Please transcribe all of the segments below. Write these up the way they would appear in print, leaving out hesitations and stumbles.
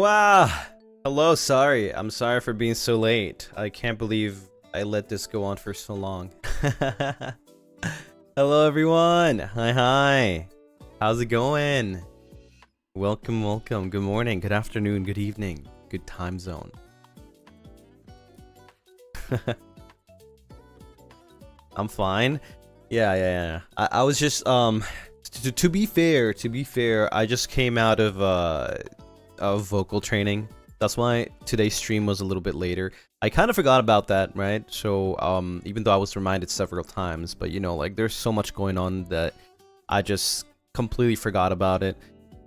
Wow. Hello, sorry. I'm sorry for being so late. I can't believe I let this go on for so long. Hello, everyone. Hi. How's it going? Welcome. Good morning, good afternoon, good evening, good time zone. I'm fine. Yeah. I was just to be fair, I just came out of vocal training. That's why today's stream was a little bit later. I kind of forgot about that, right? So even though I was reminded several times, but you know, like there's so much going on that I just completely forgot about it.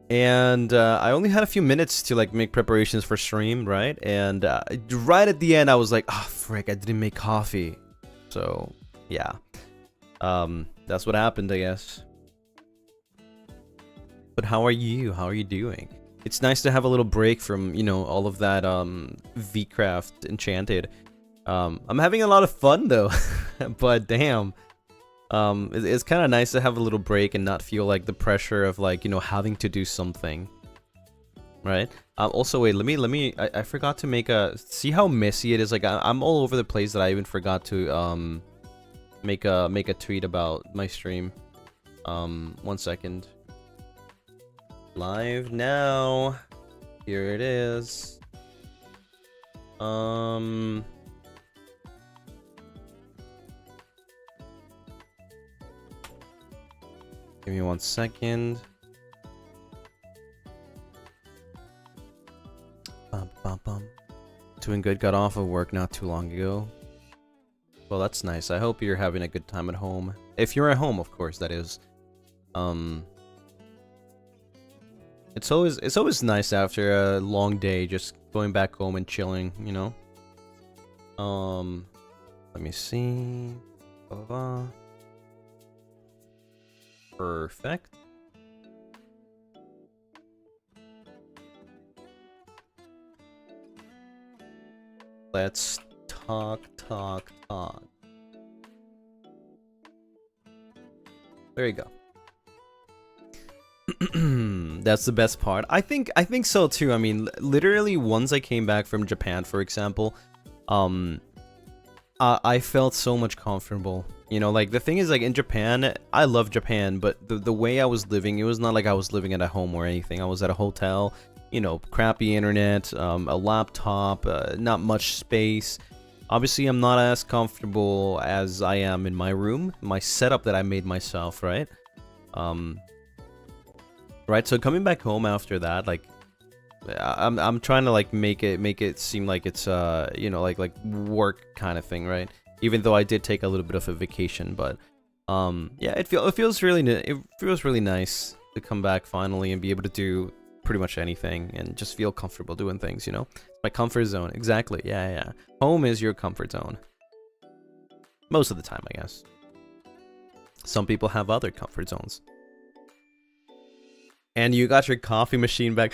And I only had a few minutes to like make preparations for stream, right? And right at the end I was like, oh frick, I didn't make coffee. So yeah, that's what happened, I guess. But how are you? How are you doing? It's nice to have a little break from, you know, all of that Vcraft Enchanted. I'm having a lot of fun though, but damn, it's kind of nice to have a little break and not feel like the pressure of like, you know, having to do something, right? Also, wait, let me. I forgot to make a. See how messy it is. Like I'm all over the place that I even forgot to make a tweet about my stream. 1 second. Live now. Here it is. Give me 1 second. Doing good. Got off of work not too long ago. Well, that's nice. I hope you're having a good time at home. If you're at home, of course, that is. It's always nice after a long day, just going back home and chilling, you know. Let me see. Perfect. Let's talk. There you go. That's the best part. I think so too. I mean, literally once I came back from Japan, for example, I felt so much comfortable. You know, like the thing is, like in Japan, I love Japan, but the way I was living, it was not like I was living at a home or anything. I was at a hotel, you know, crappy internet, a laptop, not much space. Obviously, I'm not as comfortable as I am in my room, my setup that I made myself, right? Right, so coming back home after that, like, I'm trying to like make it seem like it's you know, like work kind of thing, right? Even though I did take a little bit of a vacation, but yeah, it feels really nice to come back finally and be able to do pretty much anything and just feel comfortable doing things, you know? My comfort zone, exactly. Yeah. Home is your comfort zone. Most of the time, I guess. Some people have other comfort zones. And you got your coffee machine back.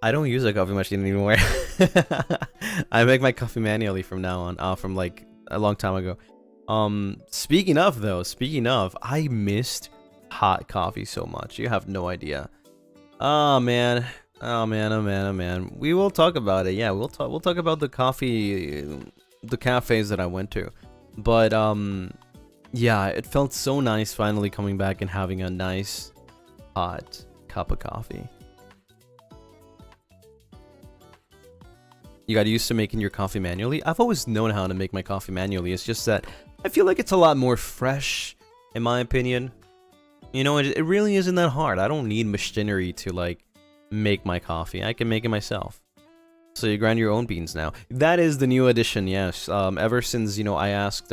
I don't use a coffee machine anymore. I make my coffee manually from now on. From like a long time ago. Speaking of, I missed hot coffee so much. You have no idea. Oh man. We will talk about it. Yeah, we'll talk about the cafes that I went to. But yeah, it felt so nice finally coming back and having a nice hot cup of coffee. You got used to making your coffee manually? I've always known how to make my coffee manually. It's just that I feel like it's a lot more fresh, in my opinion. You know, it really isn't that hard. I don't need machinery to like make my coffee. I can make it myself. So you grind your own beans now. That is the new addition, yes. Ever since, you know, I asked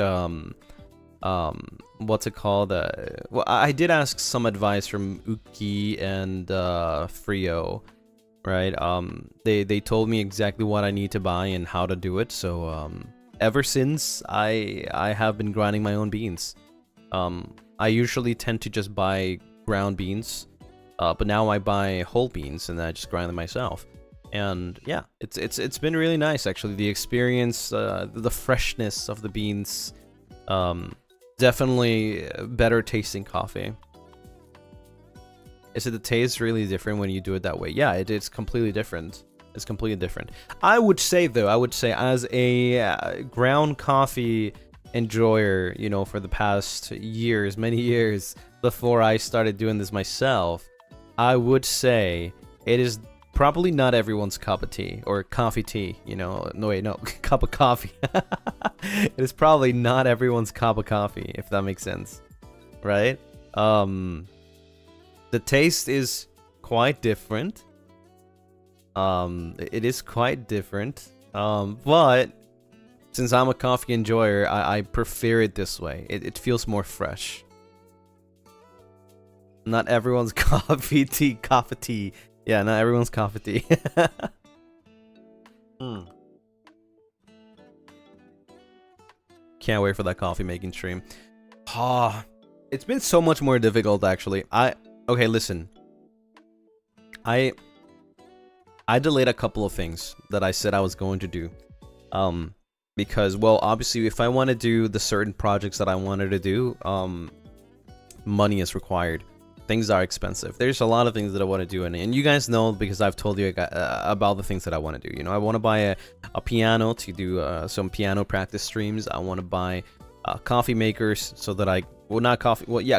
what's it called? Well, I did ask some advice from Uki and Frio, right? They told me exactly what I need to buy and how to do it. So ever since I have been grinding my own beans. I usually tend to just buy ground beans, but now I buy whole beans and I just grind them myself. And yeah, it's been really nice actually. The experience, the freshness of the beans. Definitely better tasting coffee. Is it the taste really different when you do it that way? Yeah, it's completely different. It's completely different. I would say though, as a ground coffee enjoyer, you know, for the past years, many years before I started doing this myself, I would say it is probably not everyone's cup of tea, or coffee tea, you know. No, wait, no, cup of coffee. It is probably not everyone's cup of coffee, if that makes sense, right? The taste is quite different. It is quite different. But since I'm a coffee enjoyer, I prefer it this way. It feels more fresh. Not everyone's coffee tea. Yeah, not everyone's coffee tea. Can't wait for that coffee making stream. It's been so much more difficult actually. Okay, listen. I delayed a couple of things that I said I was going to do. Because, well, obviously if I want to do the certain projects that I wanted to do, money is required. Things are expensive. There's a lot of things that I want to do, and you guys know because I've told you about the things that I want to do. You know, I want to buy a piano to do some piano practice streams. I want to buy coffee makers so that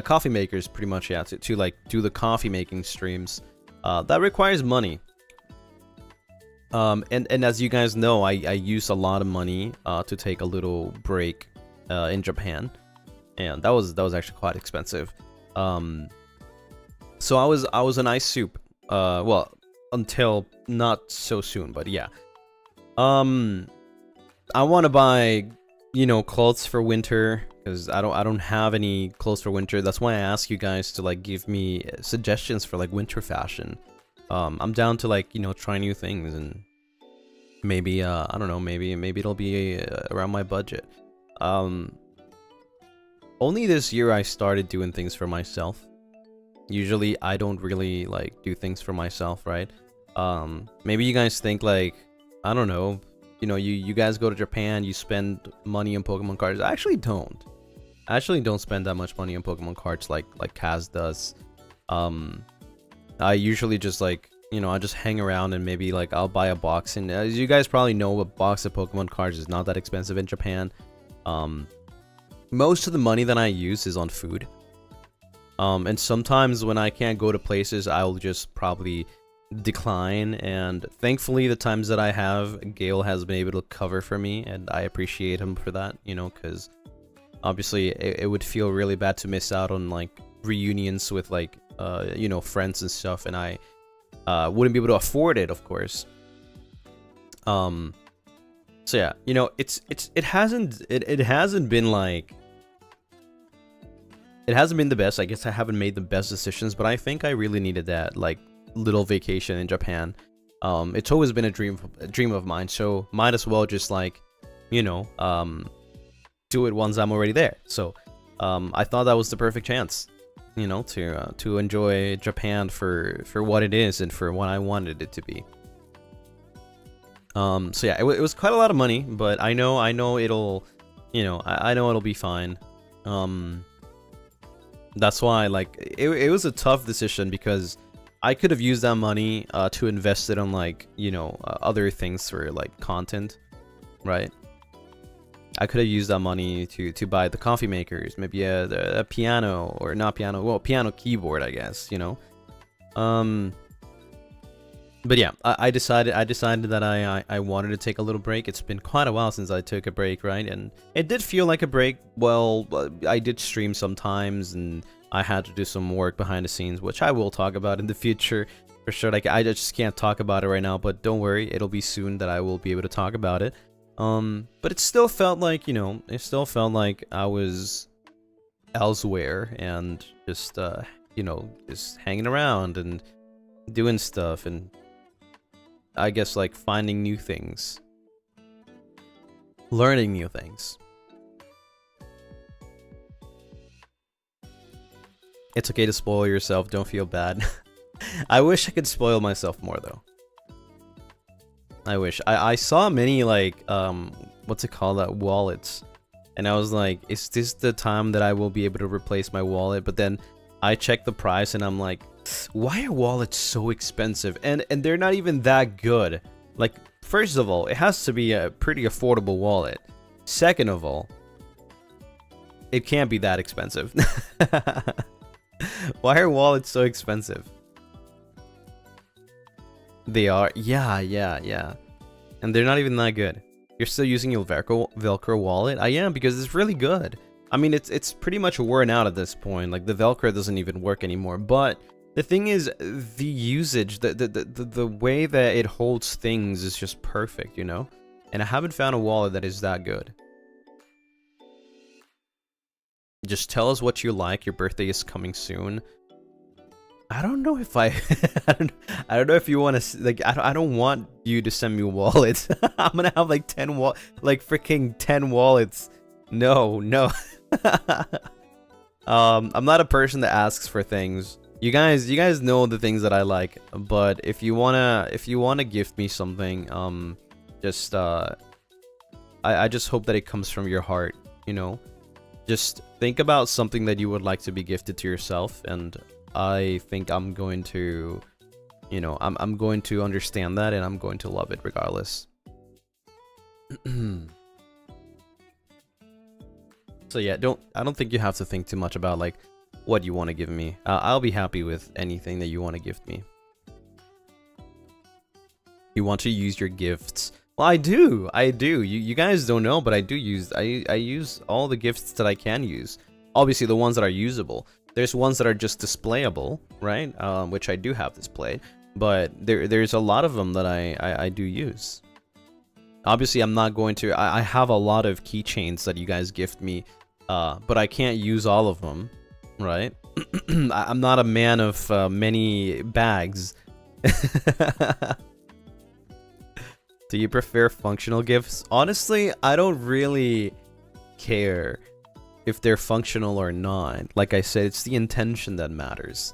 coffee makers pretty much, yeah, to like do the coffee making streams. That requires money. And as you guys know, I use a lot of money to take a little break in Japan, and that was actually quite expensive. So I was an ice soup. Well, until not so soon, but yeah. I want to buy, you know, clothes for winter because I don't have any clothes for winter. That's why I ask you guys to like give me suggestions for like winter fashion. I'm down to like, you know, try new things, and maybe I don't know, maybe it'll be around my budget. Only this year I started doing things for myself. Usually I don't really like do things for myself, right? Maybe you guys think like, I don't know, you know, you guys go to Japan, you spend money on Pokemon cards. I actually don't. I actually don't spend that much money on Pokemon cards like Kaz does. I usually just like, you know, I just hang around and maybe like I'll buy a box, and as you guys probably know, a box of Pokemon cards is not that expensive in Japan. Most of the money that I use is on food. And sometimes when I can't go to places, I'll just probably decline, and thankfully the times that I have, Gale has been able to cover for me, and I appreciate him for that, you know, because obviously it would feel really bad to miss out on like reunions with like you know, friends and stuff, and I wouldn't be able to afford it, of course. So yeah, you know, it hasn't been like, it hasn't been the best. I guess I haven't made the best decisions, but I think I really needed that like little vacation in Japan. It's always been a dream of mine, so might as well just like, you know, do it once I'm already there. So I thought that was the perfect chance, you know, to enjoy Japan for what it is and for what I wanted it to be. So yeah, it was quite a lot of money, but I know it'll, you know, I know it'll be fine. That's why, like, it was a tough decision because I could have used that money to invest it on, like, you know, other things for, like, content, right? I could have used that money to buy the coffee makers, maybe a piano, or not piano, well, piano keyboard, I guess, you know? But yeah, I decided that I wanted to take a little break. It's been quite a while since I took a break, right? And it did feel like a break. Well, I did stream sometimes, and I had to do some work behind the scenes, which I will talk about in the future for sure. Like, I just can't talk about it right now, but don't worry, it'll be soon that I will be able to talk about it. But it still felt like, you know, it still felt like I was elsewhere and just, you know, just hanging around and doing stuff, and I guess like finding new things, learning new things. It's okay to spoil yourself, don't feel bad. I wish I could spoil myself more though. I wish. I saw many like what's it called, that wallets, and I was like, is this the time that I will be able to replace my wallet? But then I checked the price and I'm like, why are wallets so expensive? And they're not even that good. Like, first of all, it has to be a pretty affordable wallet. Second of all, it can't be that expensive. Why are wallets so expensive? They are. Yeah. And they're not even that good. You're still using your Velcro wallet? I am, because it's really good. I mean, it's pretty much worn out at this point. Like, the Velcro doesn't even work anymore. But the thing is, the usage, the way that it holds things is just perfect, you know? And I haven't found a wallet that is that good. Just tell us what you like. Your birthday is coming soon. I don't know if I don't know if you want to, like, I don't want you to send me wallets. I'm gonna have like 10 freaking 10 wallets. No. I'm not a person that asks for things. You guys know the things that I like, but if you wanna gift me something, I just hope that it comes from your heart, you know? Just think about something that you would like to be gifted to yourself, and I think I'm going to, you know, I'm going to understand that, and I'm going to love it regardless. So yeah, I don't think you have to think too much about like what you want to give me. I'll be happy with anything that you want to gift me. You want to use your gifts? Well, I do. You guys don't know, but I do use. I use all the gifts that I can use. Obviously, the ones that are usable. There's ones that are just displayable, right? Which I do have displayed, but there's a lot of them that I do use. Obviously, I'm not going to. I have a lot of keychains that you guys gift me, but I can't use all of them, right? I'm not a man of many bags. Do you prefer functional gifts? Honestly, I don't really care if they're functional or not. Like I said, it's the intention that matters.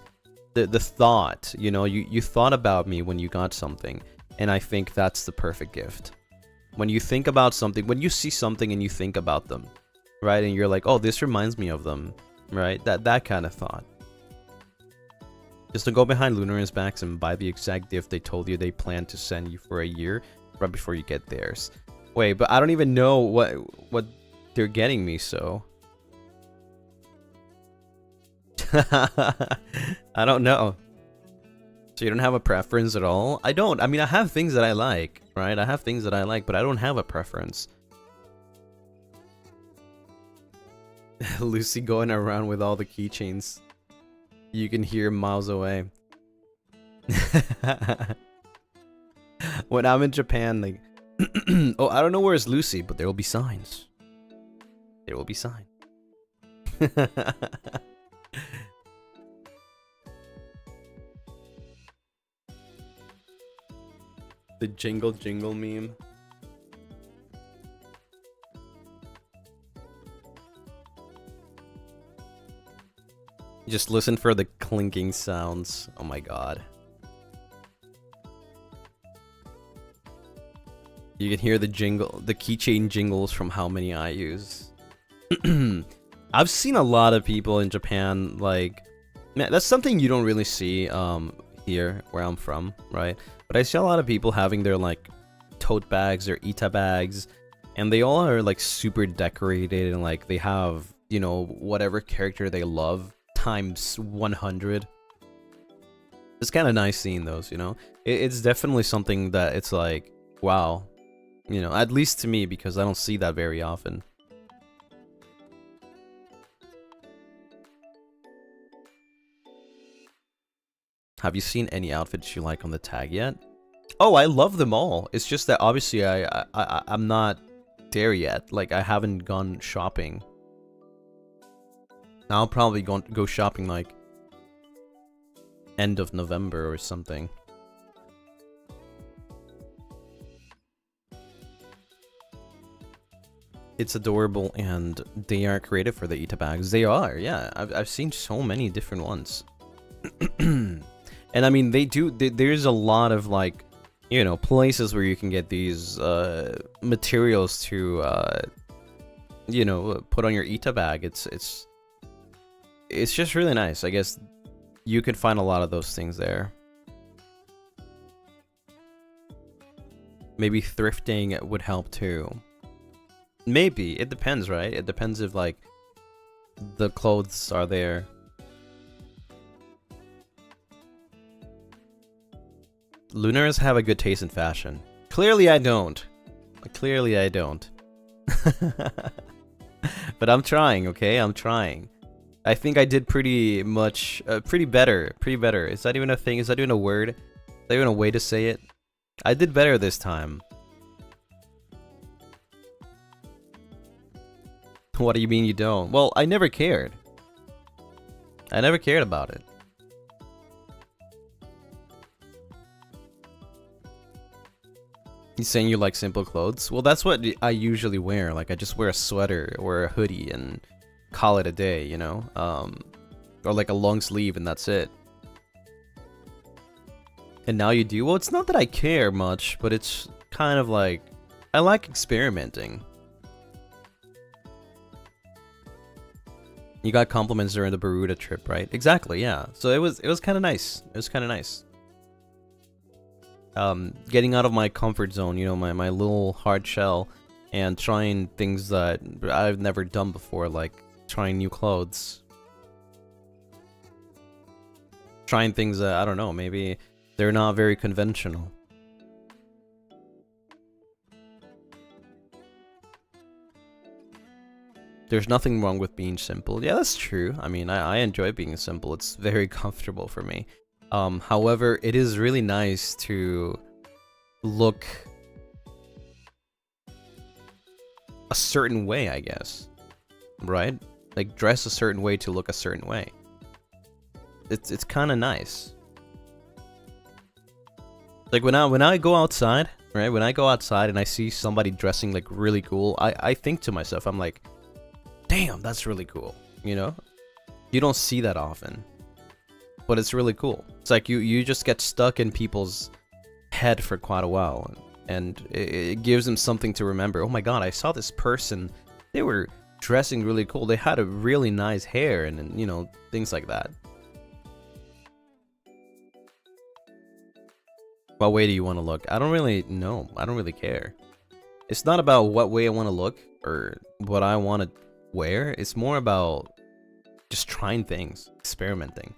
The thought, you know, you thought about me when you got something, and I think that's the perfect gift. When you think about something, when you see something and you think about them, right? And you're like, oh, this reminds me of them, right? That kind of thought. Just to go behind Lunaris backs and buy the exact gift they told you they plan to send you for a year right before you get theirs. Wait, but I don't even know what they're getting me, so. I don't know. So you don't have a preference at all? I don't. I mean, I have things that I like, right? I have things that I like, but I don't have a preference. Lucy going around with all the keychains. You can hear miles away. When I'm in Japan, like, oh, I don't know where's Lucy, but there will be signs. There will be signs. The jingle meme. Just listen for the clinking sounds. Oh my god. You can hear the keychain jingles from how many I use. I've seen a lot of people in Japan, like, man, that's something you don't really see here where I'm from, right? But I see a lot of people having their like tote bags or ita bags, and they all are like super decorated, and like they have, you know, whatever character they love times 100. It's kind of nice seeing those, you know. It's definitely something that it's like, wow, you know, at least to me, because I don't see that very often. Have you seen any outfits you like on the tag yet? Oh, I love them all. It's just that obviously I'm not there yet. Like, I haven't gone shopping. I'll probably go shopping like end of November or something. It's adorable, and they are creative for the ita bags. They are, yeah. I've seen so many different ones. And I mean, there's a lot of, like, you know, places where you can get these materials to, you know, put on your ita bag. It's just really nice. I guess you could find a lot of those things there. Maybe thrifting would help too. Maybe. It depends, right? It depends if, like, the clothes are there. Lunaris have a good taste in fashion. Clearly I don't. Clearly I don't. But I'm trying, okay? I'm trying. I think I did pretty better. Pretty better. Is that even a thing? Is that even a word? Is that even a way to say it? I did better this time. What do you mean you don't? Well, I never cared. I never cared about it. You saying you like simple clothes? Well, that's what I usually wear. Like, I just wear a sweater or a hoodie and call it a day, you know? Or like a long sleeve and that's it. And now you do? Well, it's not that I care much, but it's kind of like, I like experimenting. You got compliments during the Baruda trip, right? Exactly, yeah. So it was kind of nice. It was kind of nice. Getting out of my comfort zone, you know, my little hard shell, and trying things that I've never done before, like trying new clothes. Trying things that, I don't know, maybe they're not very conventional. There's nothing wrong with being simple. Yeah, that's true. I mean, I enjoy being simple. It's very comfortable for me. However, it is really nice to look a certain way, I guess. Right? Like, dress a certain way to look a certain way. It's kind of nice. Like, when I go outside, right? When I go outside and I see somebody dressing, like, really cool, I think to myself, I'm like, damn, that's really cool, you know? You don't see that often. But it's really cool. It's like you just get stuck in people's head for quite a while, and it gives them something to remember. Oh my god, I saw this person. They were dressing really cool. They had a really nice hair, and you know, things like that. What way do you want to look? I don't really know. I don't really care. It's not about what way I want to look or what I want to wear. It's more about just trying things, experimenting.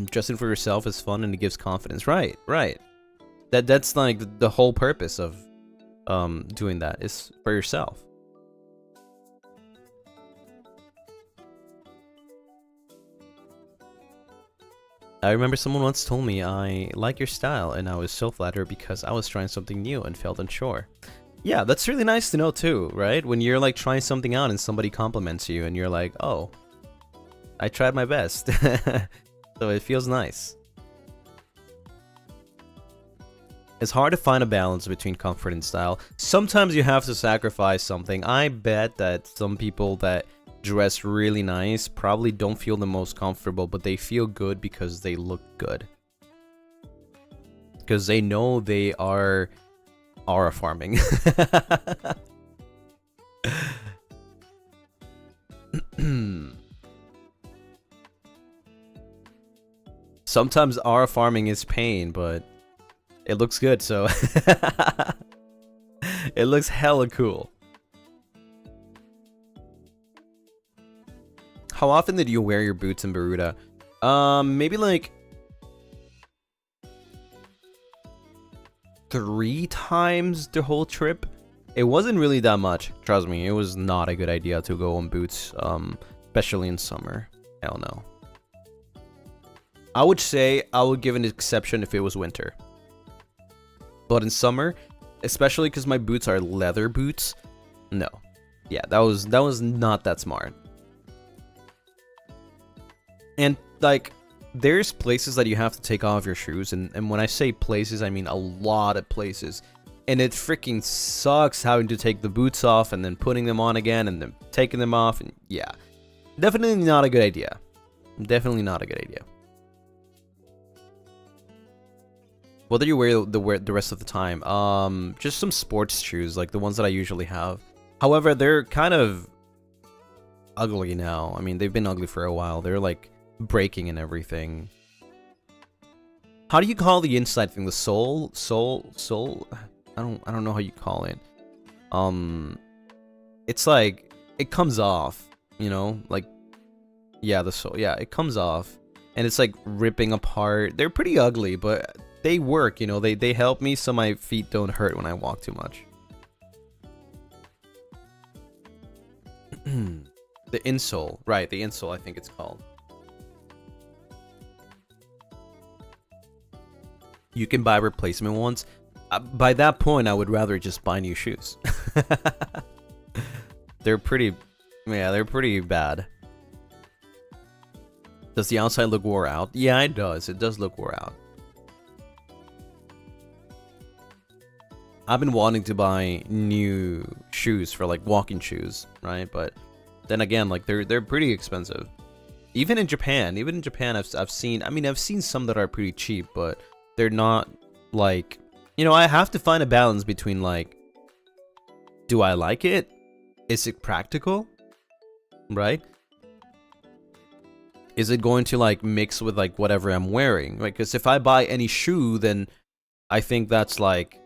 Dressing for yourself is fun and it gives confidence. Right. That's like the whole purpose of doing that is for yourself. I remember someone once told me, I like your style, and I was so flattered because I was trying something new and felt unsure. Yeah, that's really nice to know too, right? When you're like trying something out and somebody compliments you and you're like, oh, I tried my best. So it feels nice. It's hard to find a balance between comfort and style. Sometimes you have to sacrifice something. I bet that some people that dress really nice probably don't feel the most comfortable, but they feel good because they look good. Because they know they are aura farming. Sometimes aura farming is pain, but it looks good, so it looks hella cool. How often did you wear your boots in Baruda? Maybe like 3 times the whole trip. It wasn't really that much, trust me. It was not a good idea to go on boots, especially in summer. Hell no. I would say I would give an exception if it was winter. But in summer, especially because my boots are leather boots, no. Yeah, that was not that smart. And like, there's places that you have to take off your shoes, and when I say places, I mean a lot of places. And it freaking sucks having to take the boots off and then putting them on again and then taking them off, and yeah. Definitely not a good idea. Definitely not a good idea. What do you wear the rest of the time? Just some sports shoes, like the ones that I usually have. However, they're kind of ugly now. I mean, they've been ugly for a while. They're like breaking and everything. How do you call the inside thing? The sole? I don't know how you call it. It's like it comes off, you know, like yeah, the sole. Yeah, it comes off, and it's like ripping apart. They're pretty ugly, but they work. You know, they help me so my feet don't hurt when I walk too much. The insole, right? The insole, I think it's called. You can buy replacement ones. By that point, I would rather just buy new shoes. They're pretty, yeah, they're pretty bad. Does the outside look wore out? Yeah, it does. It does look wore out. I've been wanting to buy new shoes for like walking shoes, right? But then again, like they're pretty expensive. Even in Japan, I've seen some that are pretty cheap, but they're not like, you know, I have to find a balance between like, do I like it? Is it practical? Right? Is it going to like mix with like whatever I'm wearing? Right? Because if I buy any shoe, then I think that's like,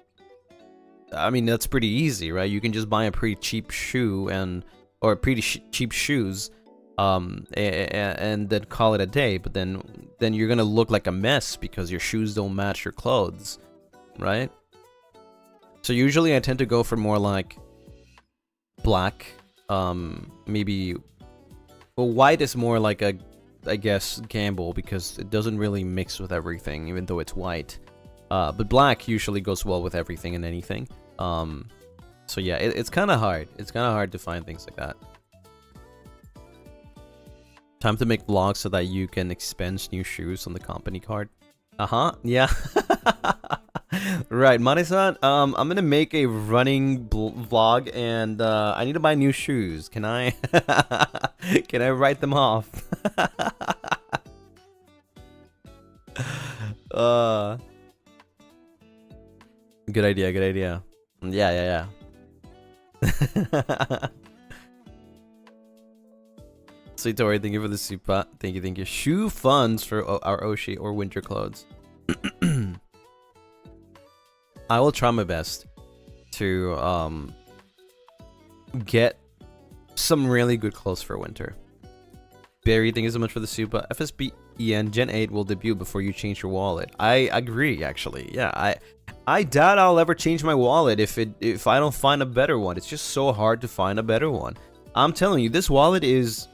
I mean, that's pretty easy, right? You can just buy a pretty cheap shoe or pretty cheap shoes, and then call it a day. But then you're gonna look like a mess because your shoes don't match your clothes, right? So usually I tend to go for more like black, maybe. Well, white is more like a, I guess, gamble because it doesn't really mix with everything, even though it's white. But black usually goes well with everything and anything. So yeah, it's kind of hard. It's kind of hard to find things like that. Time to make vlogs so that you can expense new shoes on the company card. Yeah. Right, Mari-san, I'm gonna make a running vlog, and I need to buy new shoes. Can I can I write them off? Good idea, good idea. Yeah. Sweet Tori, thank you for the super. Thank you. Shoe funds for our Oshi or winter clothes. I will try my best to get some really good clothes for winter. Barry, thank you so much for the super. FSBEN Gen 8 will debut before you change your wallet. I agree, actually. Yeah, I doubt I'll ever change my wallet if I don't find a better one. It's just so hard to find a better one. I'm telling you, this wallet is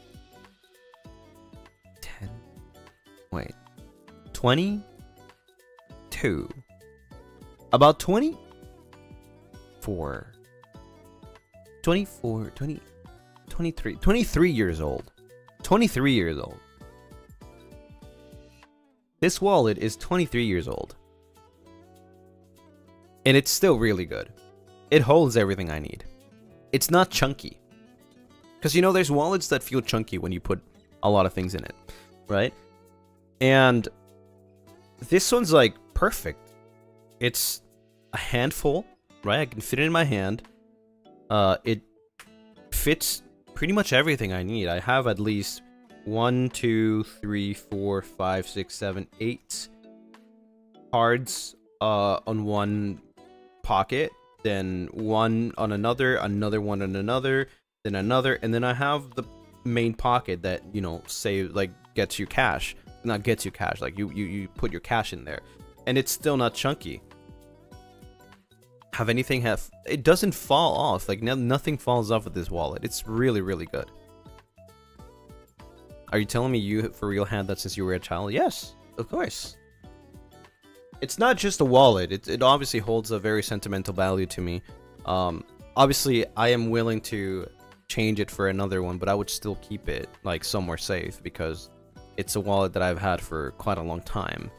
22. About 23 years old. 23 years old. This wallet is 23 years old. And it's still really good. It holds everything I need. It's not chunky. Because, you know, there's wallets that feel chunky when you put a lot of things in it, right? And this one's like perfect. It's a handful, right? I can fit it in my hand. It fits pretty much everything I need. I have at least 1, 2, 3, 4, 5, 6, 7, 8 cards on one pocket, then one on another one on another, then another, and then I have the main pocket that, you know, say like gets you cash. Not gets you cash, like you put your cash in there, and it's still not chunky. It doesn't fall off, like nothing falls off with this wallet. It's really, really good. Are you telling me you for real had that since you were a child? Yes, of course. It's not just a wallet. It obviously holds a very sentimental value to me. Obviously I am willing to change it for another one, but I would still keep it like somewhere safe because it's a wallet that I've had for quite a long time.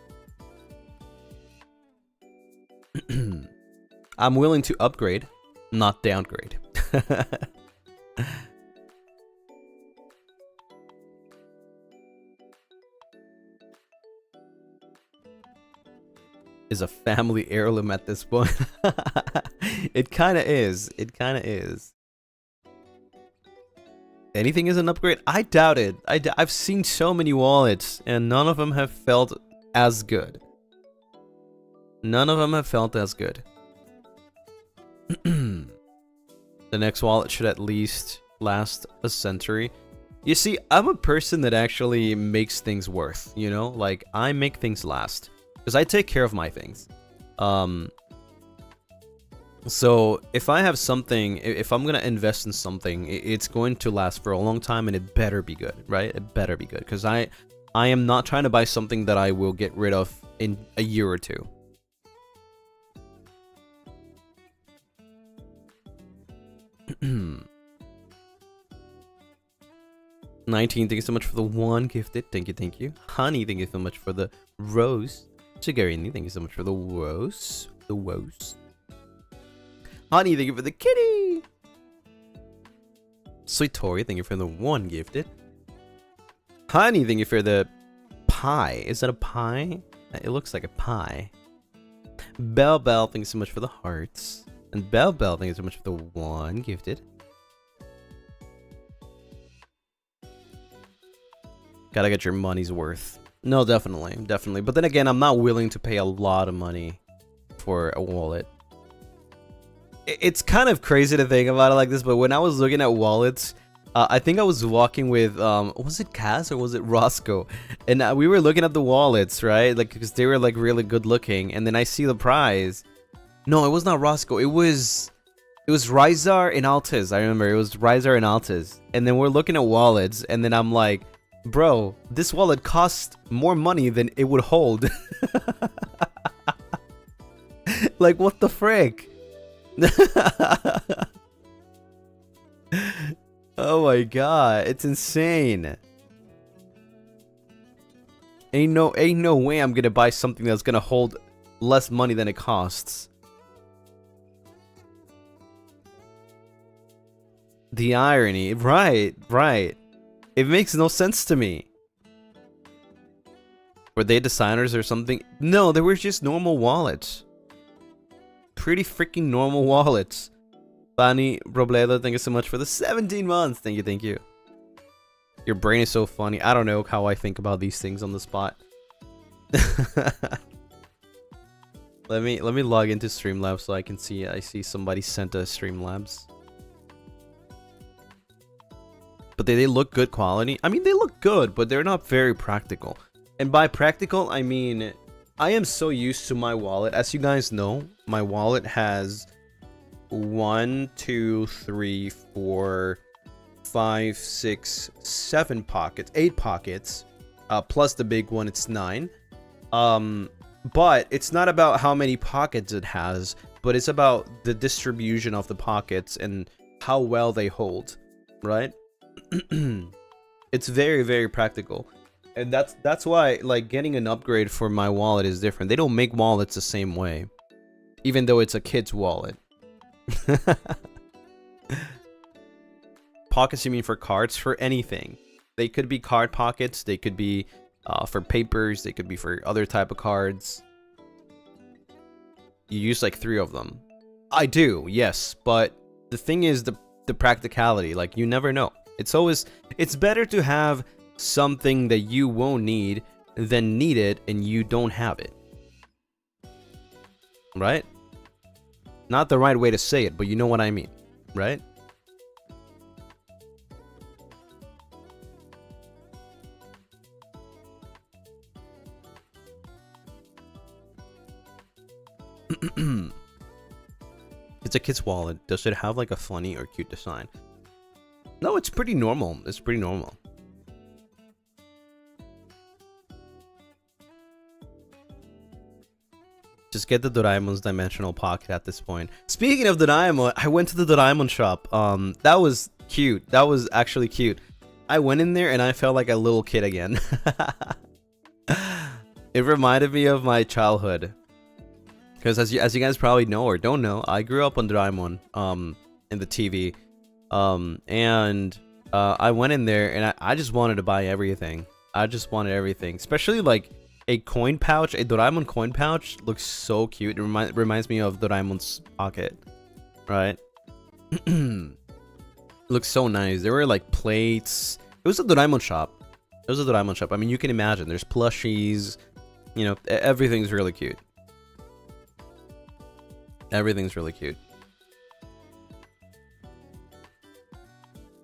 I'm willing to upgrade, not downgrade. Is a family heirloom at this point. It kind of is. It kind of is. anything is an upgrade? I doubt it. I've seen so many wallets, and none of them have felt as good. None of them have felt as good. The next wallet should at least last a century. You see, I'm a person that actually makes things worth, you know? Like, I make things last. Because I take care of my things. So, if I have something, if I'm gonna invest in something, it's going to last for a long time, and it better be good, right? It better be good. Because I am not trying to buy something that I will get rid of in a year or two. $19, thank you so much for the 1 gifted. Thank you, thank you. Honey, thank you so much for the rose. Shigarini, thank you so much for the rose. The rose. Honey, thank you for the kitty. Sweet Tori, thank you for the 1 gifted. Honey, thank you for the pie. Is that a pie? It looks like a pie. Bell, thank you so much for the hearts. And Bell, thank you so much for the 1 gifted. Gotta get your money's worth. No, definitely, definitely. But then again, I'm not willing to pay a lot of money for a wallet. It's kind of crazy to think about it like this, but when I was looking at wallets, I think I was walking with, was it Kaz or was it Roscoe? And we were looking at the wallets, right? Like, because they were like really good looking. And then I see the prize. No, it was not Roscoe. It was Rizar and Altis. I remember it was Rizar and Altis. And then we're looking at wallets, and then I'm like, bro, this wallet costs more money than it would hold. Like, what the frick? Oh my god, it's insane. Ain't no way I'm gonna buy something that's gonna hold less money than it costs. The irony, right. It makes no sense to me. Were they designers or something? No, they were just normal wallets. Pretty freaking normal wallets. Fanny Robledo, thank you so much for the 17 months. Thank you. Your brain is so funny. I don't know how I think about these things on the spot. Let me log into Streamlabs so I can see. I see somebody sent a Streamlabs. But they look good quality. I mean, they look good, but they're not very practical. And by practical, I mean, I am so used to my wallet. As you guys know, my wallet has 1, 2, 3, 4, 5, 6, 7 pockets, 8 pockets, plus the big one, it's 9. But it's not about how many pockets it has, but it's about the distribution of the pockets and how well they hold, right? It's very, very practical. And that's why, like, getting an upgrade for my wallet is different. They don't make wallets the same way, even though it's a kid's wallet. Pockets, you mean for cards? For anything. They could be card pockets, they could be for papers, they could be for other type of cards. You use like 3 of them. I do, yes, but the thing is the practicality. Like, you never know. It's better to have something that you won't need than need it and you don't have it. Right? Not the right way to say it, but you know what I mean, right? It's a kid's wallet. Does it have like a funny or cute design? No, it's pretty normal. It's pretty normal. Just get the Doraemon's dimensional pocket at this point. Speaking of Doraemon, I went to the Doraemon shop. That was cute. That was actually cute. I went in there and I felt like a little kid again. It reminded me of my childhood. Because as you guys probably know or don't know, I grew up on Doraemon in the TV. I went in there and I just wanted to buy everything. I just wanted everything. Especially like a coin pouch, a Doraemon coin pouch looks so cute. It reminds me of Doraemon's pocket, right? It looks so nice. There were like plates. It was a Doraemon shop. It was a Doraemon shop. I mean, you can imagine. There's plushies. You know, everything's really cute. Everything's really cute.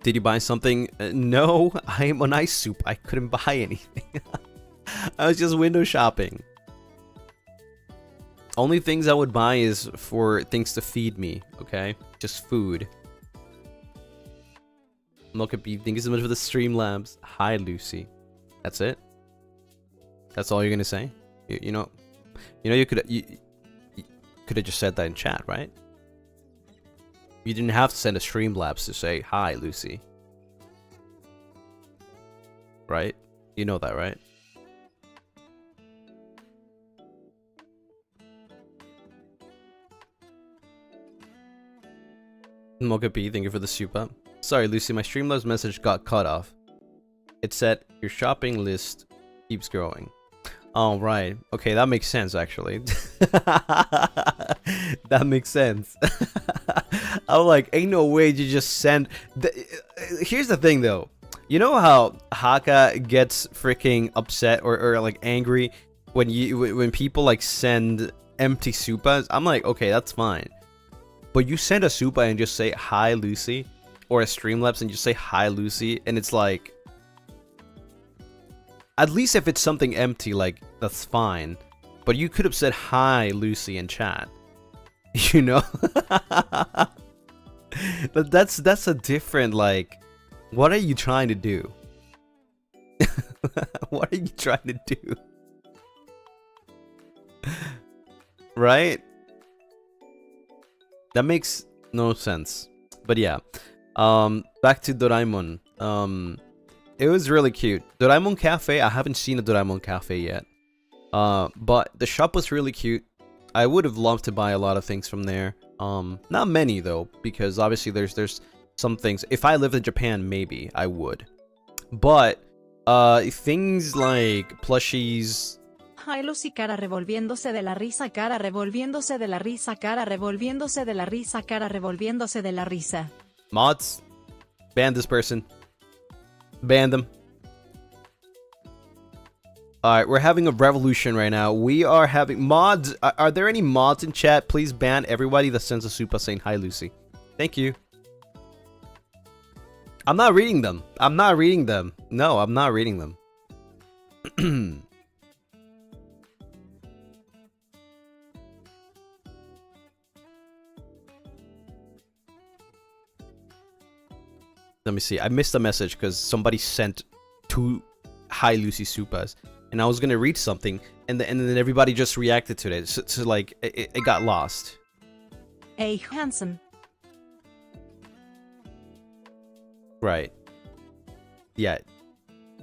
Did you buy something? No, I'm on ice soup. I couldn't buy anything. I was just window shopping. Only things I would buy is for things to feed me, okay? Just food. Look at me. Thank you so much for the Streamlabs. Hi, Lucy. That's it? That's all you're gonna say? You know, you could have just said that in chat, right? You didn't have to send a Streamlabs to say, hi, Lucy. Right? You know that, right? Mocha P, thank you for the soup up. Sorry, Lucy, my Streamlabs message got cut off. It said, your shopping list keeps growing. Oh, right. Okay, that makes sense, actually. That makes sense. I'm like, ain't no way you just send... Here's the thing, though. You know how Haka gets freaking upset or like angry when people like send empty supas? I'm like, okay, that's fine. But you send a supa and just say, hi, Lucy. Or a Streamlabs and just say, hi, Lucy. And it's like... At least if it's something empty, like, that's fine. But you could have said, hi, Lucy, in chat. You know? But that's a different, like... What are you trying to do? What are you trying to do? Right? That makes no sense. But yeah. Back to Doraemon. It was really cute. Doraemon Cafe, I haven't seen a Doraemon Cafe yet. But the shop was really cute. I would have loved to buy a lot of things from there. Not many though, because obviously there's some things. If I lived in Japan, maybe I would. But things like plushies. Hi Lucy, cara revolviéndose de la risa, cara revolviéndose de la risa, cara revolviéndose de la risa, cara revolviéndose de la risa. Mods, ban this person. Ban them. Alright, we're having a revolution right now. We are having mods. Are there any mods in chat? Please ban everybody that sends a super saying hi, Lucy. Thank you. I'm not reading them. I'm not reading them. No, I'm not reading them. Let me see. I missed a message because somebody sent 2 hi Lucy supas, and I was gonna read something, and then everybody just reacted to it. So like it got lost. Hey, handsome. Right. Yeah.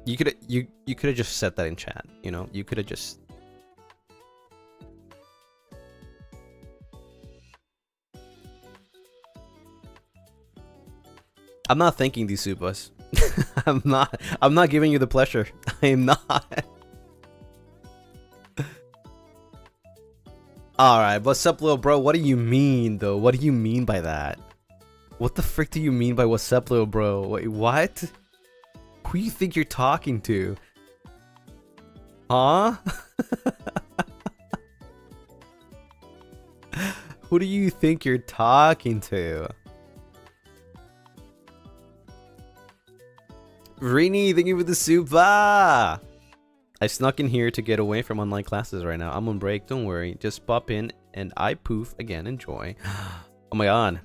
You could have just said that in chat. You know, you could have just. I'm not thanking these supas. I'm not giving you the pleasure. I am not. Alright, what's up, little bro? What do you mean, though? What do you mean by that? What the frick do you mean by what's up, little bro? Wait, what? Who you think you're talking to? Huh? Who do you think you're talking to? Rini, thank you for the super! I snuck in here to get away from online classes right now. I'm on break, don't worry. Just pop in and I poof again, enjoy. Oh my god.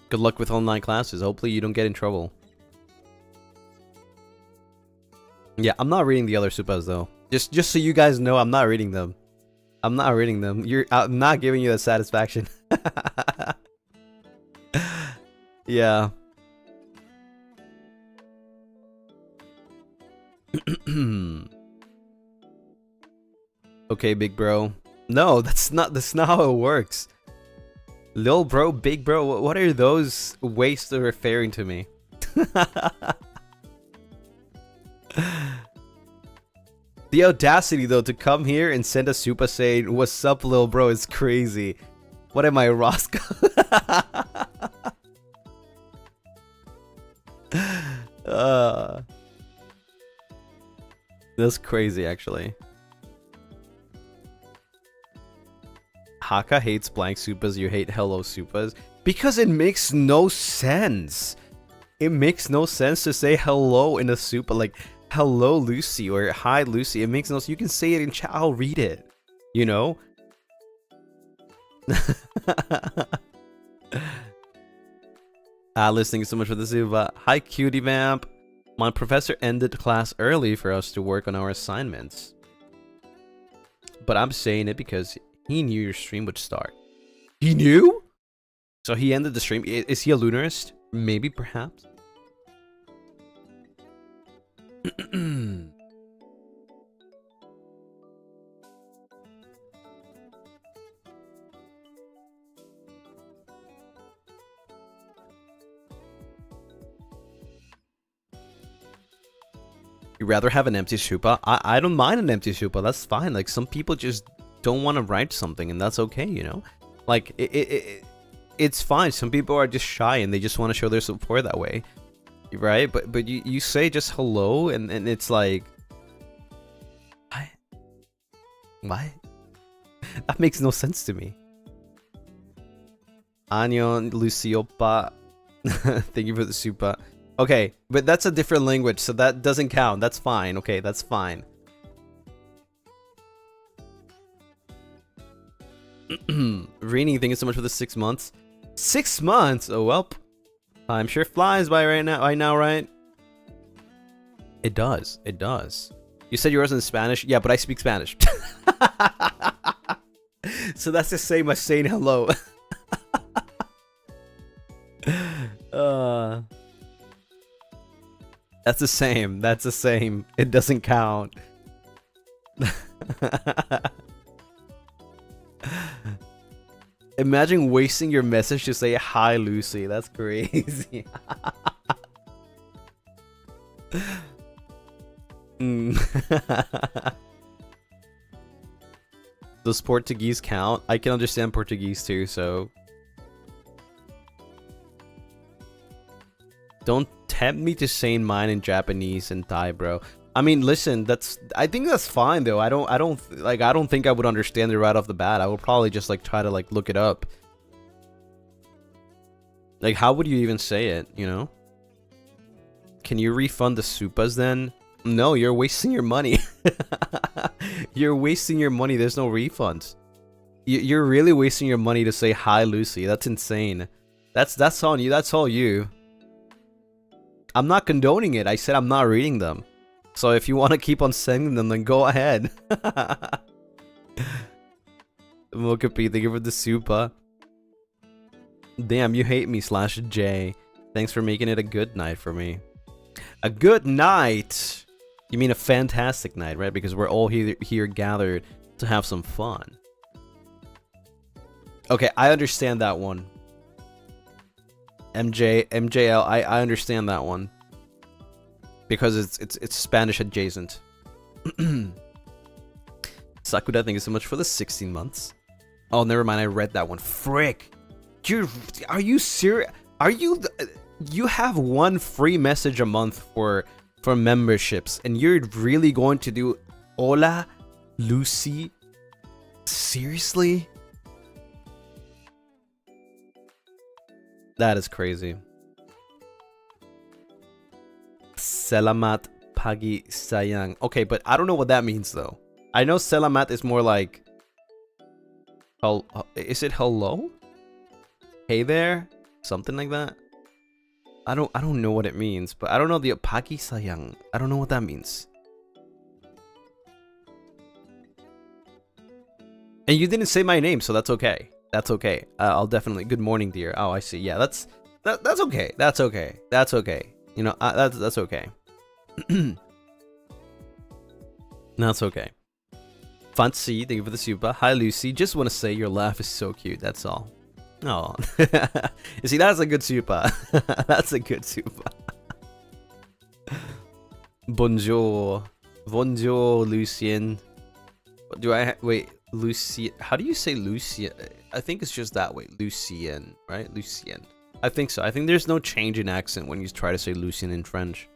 Good luck with online classes. Hopefully you don't get in trouble. Yeah, I'm not reading the other supas though. Just so you guys know, I'm not reading them. I'm not reading them. I'm not giving you the satisfaction. Yeah. Okay, big bro. No, that's not how it works. Lil bro, big bro, what are those ways of referring to me? The audacity though to come here and send a super saying what's up, lil bro, is crazy. What am I, Roscoe? That's crazy, actually. Haka hates blank supas, you hate hello supas. Because it makes no sense. It makes no sense to say hello in a supa, like hello Lucy or hi Lucy. It makes no sense. You can say it in chat, I'll read it. You know? Alice, thank you so much for the supa. Hi cutie vamp. My professor ended class early for us to work on our assignments. But I'm saying it because he knew your stream would start. He knew? So he ended the stream. Is he a Lunarist? Maybe, perhaps? You'd rather have an empty supa? I don't mind an empty supa. That's fine. Like, some people just don't want to write something, and that's okay, you know? Like, it's fine. Some people are just shy, and they just want to show their support that way. Right? But you say just hello, and it's like... What? That makes no sense to me. Anyon, Luciopa. Thank you for the supa. Okay, but that's a different language, so that doesn't count. That's fine. Okay, that's fine. Rini, thank you so much for the 6 months. 6 months? Oh, well. Time sure flies by right now, right? It does. It does. You said yours in Spanish? Yeah, but I speak Spanish. So that's the same as saying hello. That's the same. That's the same. It doesn't count. Imagine wasting your message to say hi, Lucy. That's crazy. Does Portuguese count? I can understand Portuguese too, so... Don't tempt me to saying mine in Japanese and Thai, bro. I mean, listen, I think that's fine though. I don't think I would understand it right off the bat. I would probably just like try to like look it up. Like, how would you even say it, you know? Can you refund the supas then? No, you're wasting your money. You're wasting your money. There's no refunds. You're really wasting your money to say hi, Lucy. That's insane. That's on you. That's all you. I'm not condoning it. I said I'm not reading them. So if you want to keep on sending them, then go ahead. Mokapi, thank you for the supa. Damn, you hate me /J. Thanks for making it a good night for me. A good night? You mean a fantastic night, right? Because we're all here gathered to have some fun. Okay, I understand that one. MJL, I understand that one. Because it's Spanish adjacent. Sakura, thank you so much for the 16 months. Oh, never mind, I read that one. Frick. Are you serious? You have one free message a month for memberships, and you're really going to do Hola, Lucy? Seriously? That is crazy. Selamat pagi sayang. Okay, but I don't know what that means though. I know selamat is more like... Is it hello? Hey there? Something like that? I don't know what it means, but I don't know the pagi sayang. I don't know what that means. And you didn't say my name, so that's okay. That's okay. I'll definitely... Good morning, dear. Oh, I see. Yeah, that's okay. That's okay. That's okay. You know, that's okay. That's okay. Fancy, thank you for the super. Hi, Lucy. Just want to say your laugh is so cute. That's all. Oh, you see, that's a good super. That's a good super. Bonjour, bonjour, Lucien. Do I wait, Lucien? How do you say Lucien? I think it's just that way, Lucien, right? Lucien. I think so. I think there's no change in accent when you try to say Lucien in French.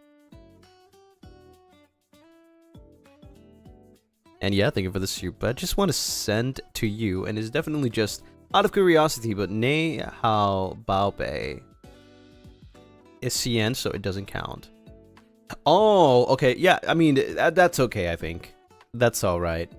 And yeah, thank you for the soup. I just want to send to you, and it's definitely just out of curiosity, but ne hao bao bei. It's CN, so it doesn't count. Oh, okay. Yeah, I mean, that's okay, I think. That's alright.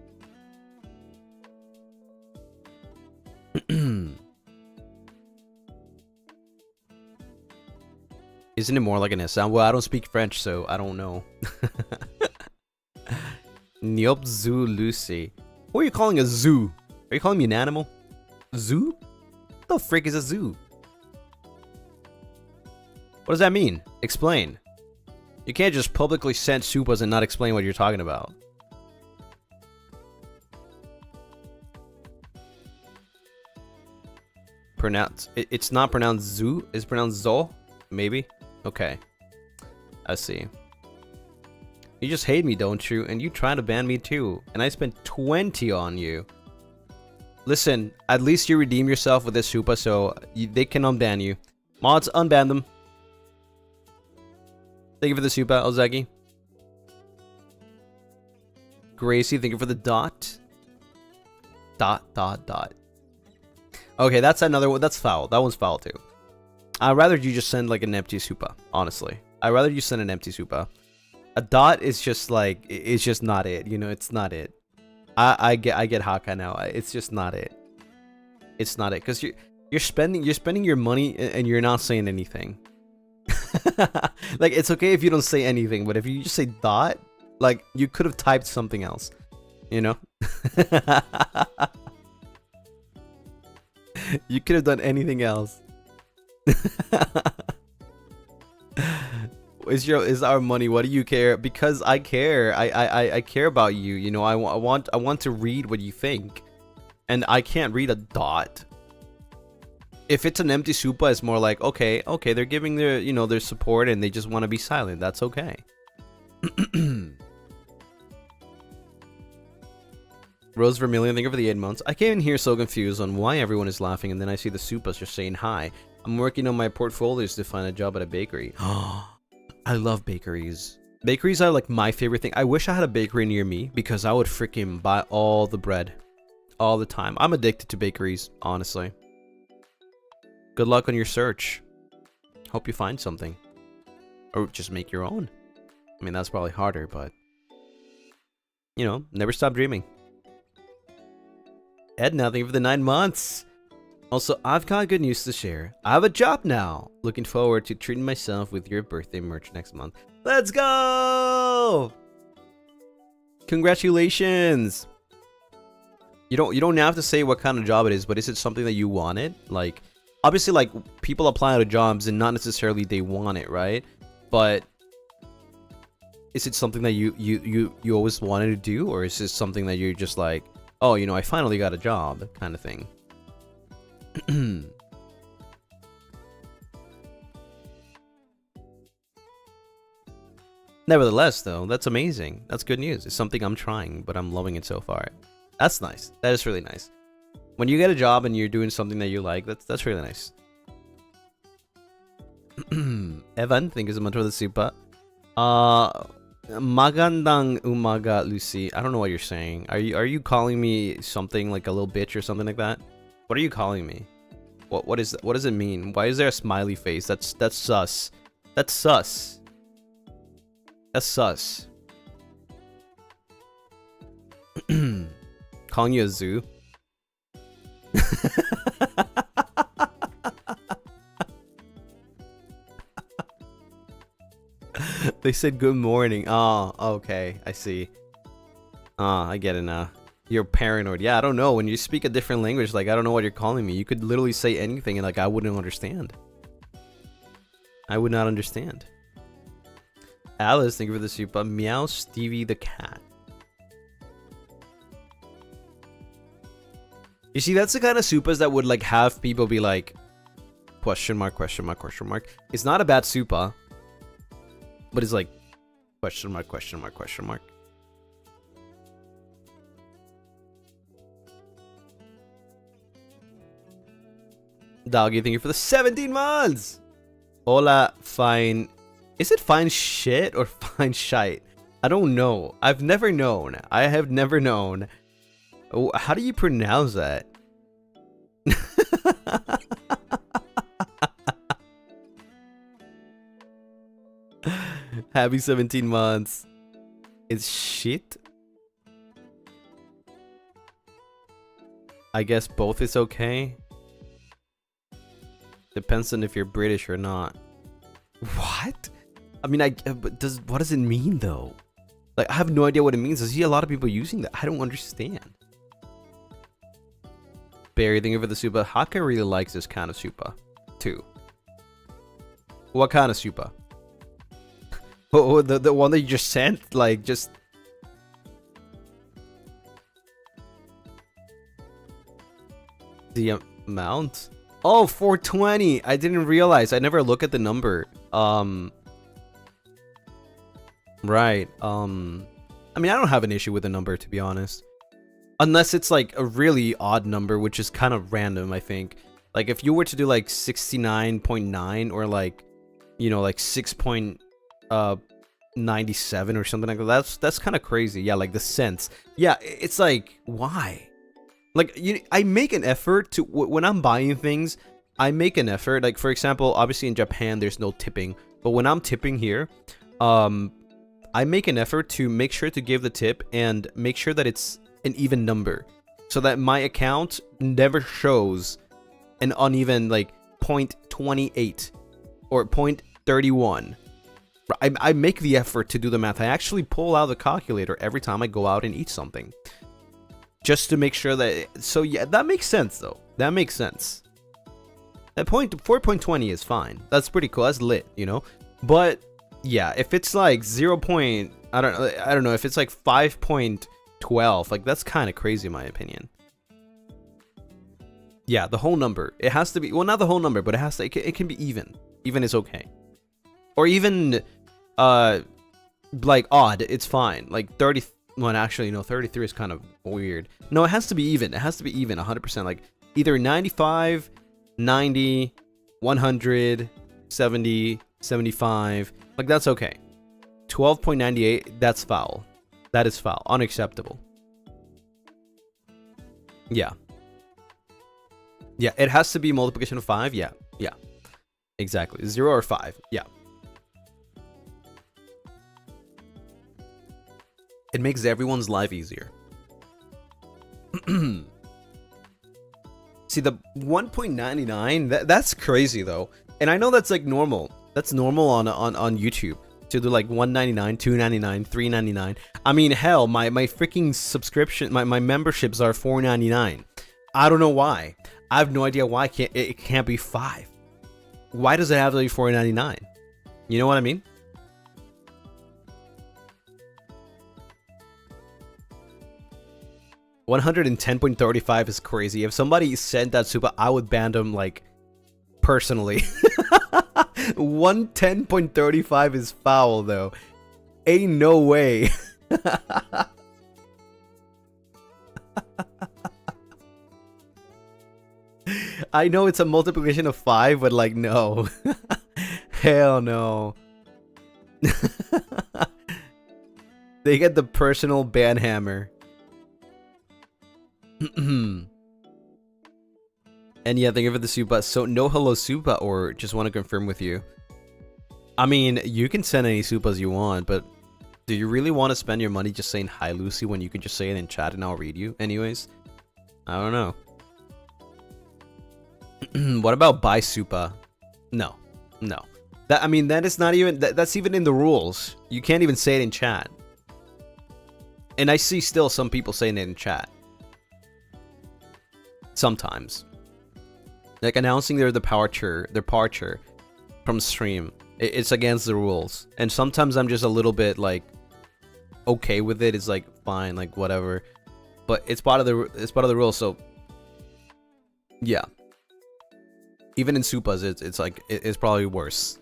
Isn't it more like an sound? Well, I don't speak French, so I don't know. Nyop zoo Lucy. What are you calling a zoo? Are you calling me an animal? Zoo? What the frick is a zoo? What does that mean? Explain. You can't just publicly send supas and not explain what you're talking about. It's not pronounced zoo. It's pronounced zo. Maybe. Okay. I see. You just hate me, don't you? And you try to ban me too. And I spent 20 on you. Listen, at least you redeem yourself with this supa, so they can unban you. Mods, unban them. Thank you for the supa, Ozagi. Gracie, thank you for the dot. Dot. Okay, that's another one. That's foul. That one's foul too. I'd rather you just send like an empty supa, honestly. I'd rather you send an empty supa. A dot is just like, it's just not it. You know, it's not it. I get Haka now. It's just not it. It's not it. Because you're spending your money and you're not saying anything. Like, it's okay if you don't say anything, but if you just say dot, like, you could have typed something else. You know? You could have done anything else. Is our money? What do you care? Because I care. I care about you. You know, I want to read what you think, and I can't read a dot. If it's an empty supa, it's more like, okay, they're giving their, you know, their support, and they just want to be silent. That's okay. Rose Vermilion, thank you for the 8 months. I came in here so confused on why everyone is laughing, and then I see the supas just saying hi. I'm working on my portfolios to find a job at a bakery. I love bakeries. Bakeries are like my favorite thing. I wish I had a bakery near me because I would freaking buy all the bread all the time. I'm addicted to bakeries, honestly. Good luck on your search. Hope you find something. Or just make your own. I mean, that's probably harder, but you know, never stop dreaming. Edna, thank you for the 9 months. Also, I've got good news to share. I have a job now. Looking forward to treating myself with your birthday merch next month. Let's go! Congratulations! You don't have to say what kind of job it is, but is it something that you wanted? Like, obviously, like, people apply to jobs and not necessarily they want it, right? But is it something that you always wanted to do, or is this something that you're just like, oh, you know, I finally got a job kind of thing? Nevertheless, though, that's amazing. That's good news. It's something I'm trying, but I'm loving it so far. That's nice. That is really nice. When you get a job and you're doing something that you like, that's really nice. Evan, thank you so much for the super. Magandang umaga, Lucy. I don't know what you're saying. Are you calling me something like a little bitch or something like that? What are you calling me? What is that? What does it mean? Why is there a smiley face? That's sus. That's sus. That's sus. Calling you a zoo? They said good morning. Oh, okay. I see. I get it now. You're paranoid. Yeah, I don't know. When you speak a different language, like, I don't know what you're calling me. You could literally say anything and, like, I wouldn't understand. I would not understand. Alice, thank you for the super. Meow Stevie the cat. You see, that's the kind of supas that would, like, have people be like, question mark, question mark, question mark. It's not a bad supa, but it's like, question mark, question mark, question mark. Doggy, thank you for the 17 months. Hola, fine. Is it fine shit or fine shite? I don't know. I've never known. I have never known. Oh, how do you pronounce that? Happy 17 months. It's shit. I guess both is okay. Depends on if you're British or not. What? I mean, but what does it mean though? Like, I have no idea what it means. I see a lot of people using that. I don't understand. Barry, thank you for the super. Haka really likes this kind of super, too. What kind of super? Oh, the one that you just sent? Like, just... The amount? Oh, 420! I didn't realize. I never look at the number. Right. I mean, I don't have an issue with the number, to be honest. Unless it's like a really odd number, which is kind of random, I think. Like, if you were to do like 69.9 or like, you know, like 6.97 or something like that, that's kind of crazy. Yeah, like the cents. Yeah, it's like, why? Like, I make an effort to, when I'm buying things, I make an effort. Like, for example, obviously in Japan, there's no tipping. But when I'm tipping here, I make an effort to make sure to give the tip and make sure that it's an even number, so that my account never shows an uneven like 0.28 or 0.31. I make the effort to do the math. I actually pull out the calculator every time I go out and eat something, just to make sure that. So yeah, that makes sense though. That makes sense. That 4.20 is fine. That's pretty cool. That's lit, you know. But yeah, if it's like 0. I don't know if it's like 5.12, like that's kind of crazy in my opinion. Yeah, the whole number. It has to be, well, not the whole number, but it has to, it can be even. Even is okay. Or even like odd, it's fine. Like 30, well, actually no, 33 is kind of weird. No, it has to be even. It has to be even 100%, like either 95, 90, 100, 70, 75. Like that's okay. 12.98, that's foul. That is foul. Unacceptable. Yeah. Yeah, it has to be multiplication of 5. Yeah. Yeah. Exactly. 0 or 5. Yeah. It makes everyone's life easier. See, the 1.99, that's crazy though. And I know that's like normal. That's normal on YouTube. To do like $1.99, $2.99, $3.99. I mean, hell, my freaking subscription, my memberships are $4.99. I don't know why. I have no idea why it can't be 5. Why does it have to be $4.99? You know what I mean? $110.35 is crazy. If somebody sent that super, I would ban them like personally. 110.35 is foul though. Ain't no way. I know it's a multiplication of 5, but like no. Hell no. They get the personal ban hammer. And yeah, thank you for the super. So no hello super, or just want to confirm with you. I mean, you can send any supas you want, but do you really want to spend your money just saying hi Lucy when you can just say it in chat and I'll read you anyways? I don't know. What about buy super? No. No. That, I mean, that is not even, that's even in the rules. You can't even say it in chat. And I see still some people saying it in chat. Sometimes. Like announcing their departure from stream. It's against the rules. And sometimes I'm just a little bit like okay with it. It's like fine, like whatever. But it's part of the rules, so yeah. Even in supas, it's like it's probably worse.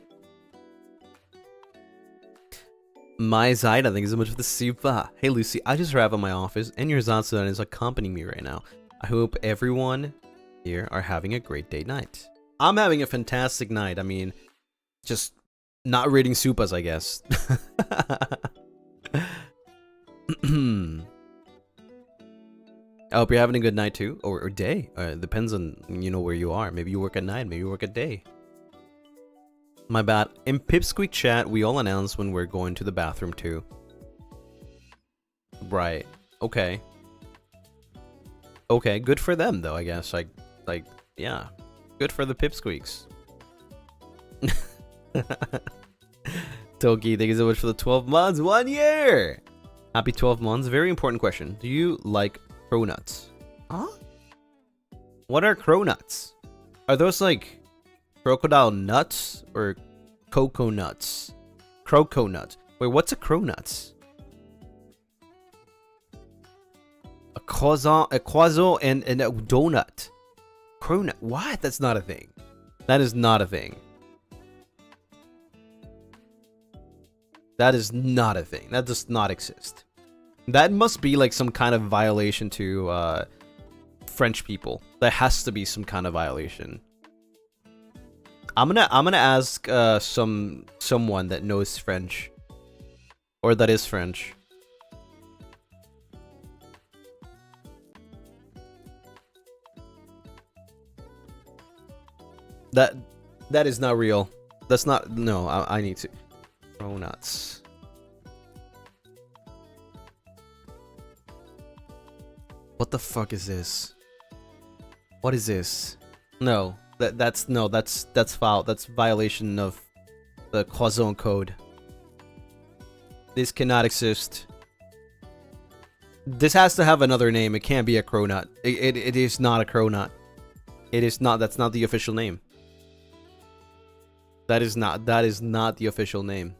My Zaida, thank you so much for the super. Hey Lucy, I just arrived at my office and your Zansudan is accompanying me right now. I hope everyone here are having a great day night. I'm having a fantastic night. I mean, just not reading supas, I guess. I hope you're having a good night too, or day. Depends on, you know, where you are. Maybe you work at night, maybe you work at day. My bad. In Pipsqueak chat, we all announce when we're going to the bathroom too. Right. Okay. Okay, good for them though, I guess. Like, yeah. Good for the Pipsqueaks. Toki, thank you so much for the 12 months. 1 year! Happy 12 months. Very important question. Do you like cronuts? Huh? What are cronuts? Are those like crocodile nuts or cocoa nuts? Croconut. Wait, what's a cronuts? A croissant, and a donut. Cronut. What? That's not a thing. That is not a thing. That is not a thing. That does not exist. That must be like some kind of violation to French people. There has to be some kind of violation. I'm gonna ask someone that knows French, or that is French. That is not real. That's not. No, I need to. Cronuts. What the fuck is this? What is this? No, that's foul. That's violation of the Croissant code. This cannot exist. This has to have another name. It can't be a cronut. It is not a cronut. It is not. That's not the official name. That is not the official name.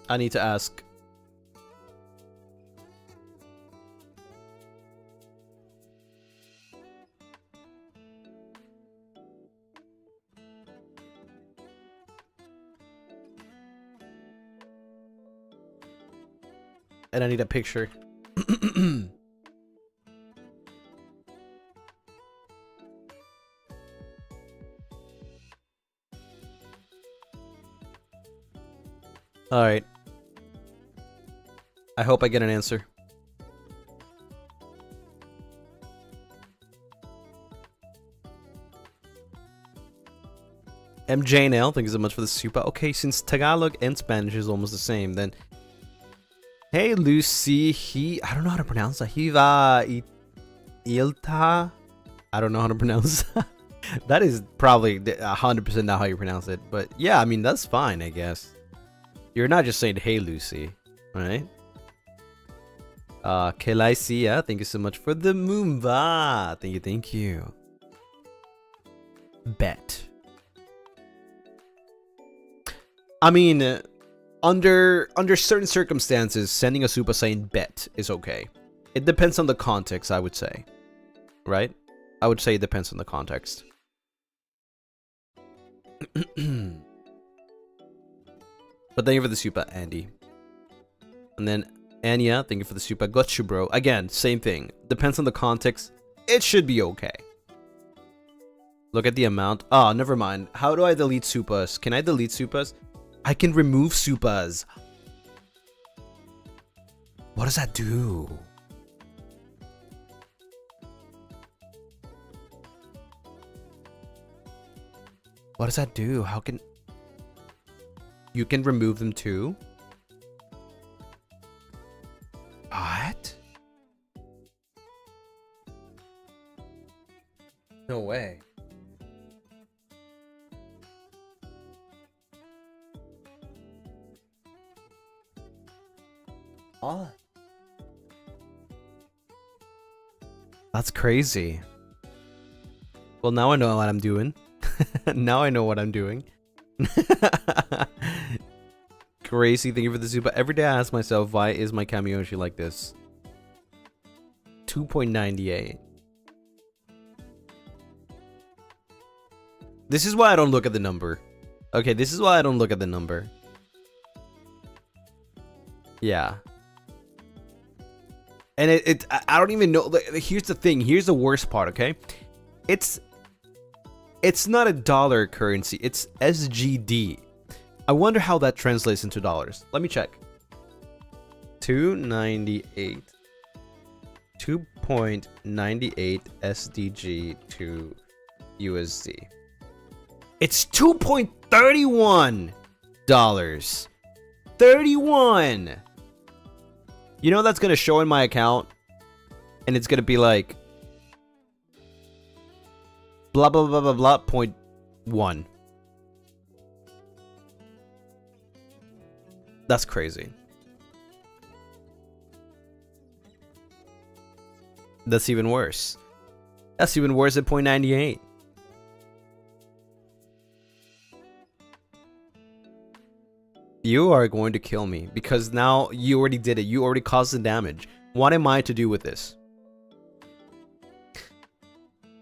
I need to ask. And I need a picture. Alright. I hope I get an answer. MJ Nail, thank you so much for the super. Okay, since Tagalog and Spanish is almost the same, then... Hey, Lucy, I don't know how to pronounce that. Ilta? I don't know how to pronounce that. That is probably 100% not how you pronounce it. But yeah, I mean, that's fine, I guess. You're not just saying, hey, Lucy, right? Kelaisia, thank you so much for the Moomba. Thank you. Bet. I mean, under certain circumstances, sending a super saying bet is okay. It depends on the context, I would say. Right? I would say it depends on the context. But thank you for the super, Andy. And then Anya, thank you for the super. Got you, bro. Again, same thing. Depends on the context. It should be okay. Look at the amount. Oh, never mind. How do I delete supas? Can I delete supas? I can remove supas. What does that do? What does that do? How can... You can remove them too? What? No way. Oh. That's crazy. Well, now I know what I'm doing. Now I know what I'm doing. Crazy, thank you for the super. Every day I ask myself, why is my Kamiyoshi like this? 2.98. This is why I don't look at the number. Okay, this is why I don't look at the number. Yeah. And I don't even know. Here's the thing. Here's the worst part, okay? It's It's not a dollar currency, it's SGD. I wonder how that translates into dollars. Let me check. 298. 2.98 SDG to USD. It's $2.31. 31. You know that's gonna show in my account, and it's gonna be like blah blah blah blah blah .1. That's crazy. That's even worse. That's even worse at 0.98. You are going to kill me because now you already did it. You already caused the damage. What am I to do with this?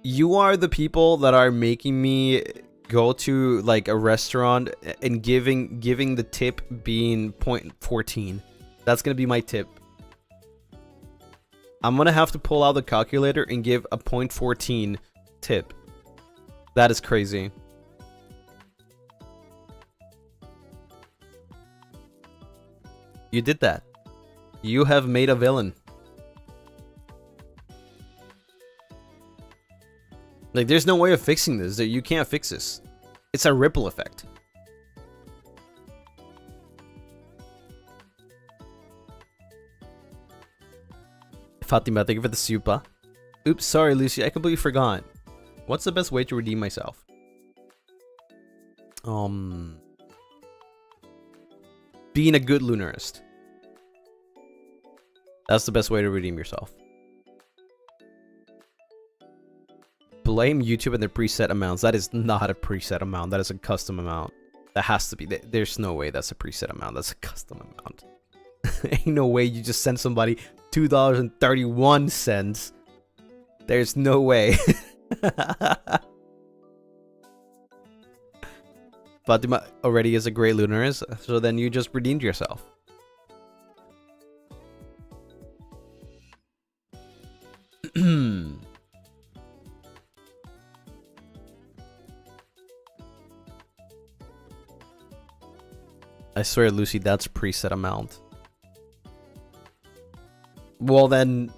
You are the people that are making me go to like a restaurant and giving the tip being 0.14. That's gonna be my tip. I'm gonna have to pull out the calculator and give a 0.14 tip. That is crazy. You did that. You have made a villain. Like, there's no way of fixing this. You can't fix this. It's a ripple effect. Fatima, thank you for the super. Oops, sorry, Lucy. I completely forgot. What's the best way to redeem myself? Being a good Lunarist. That's the best way to redeem yourself. Blame YouTube and their preset amounts. That is not a preset amount. That is a custom amount. That has to be. There's no way that's a preset amount. That's a custom amount. Ain't no way you just send somebody $2.31. There's no way. Fatima already is a great Lunaris, so then you just redeemed yourself. I swear, Lucy, that's preset amount. Well, then,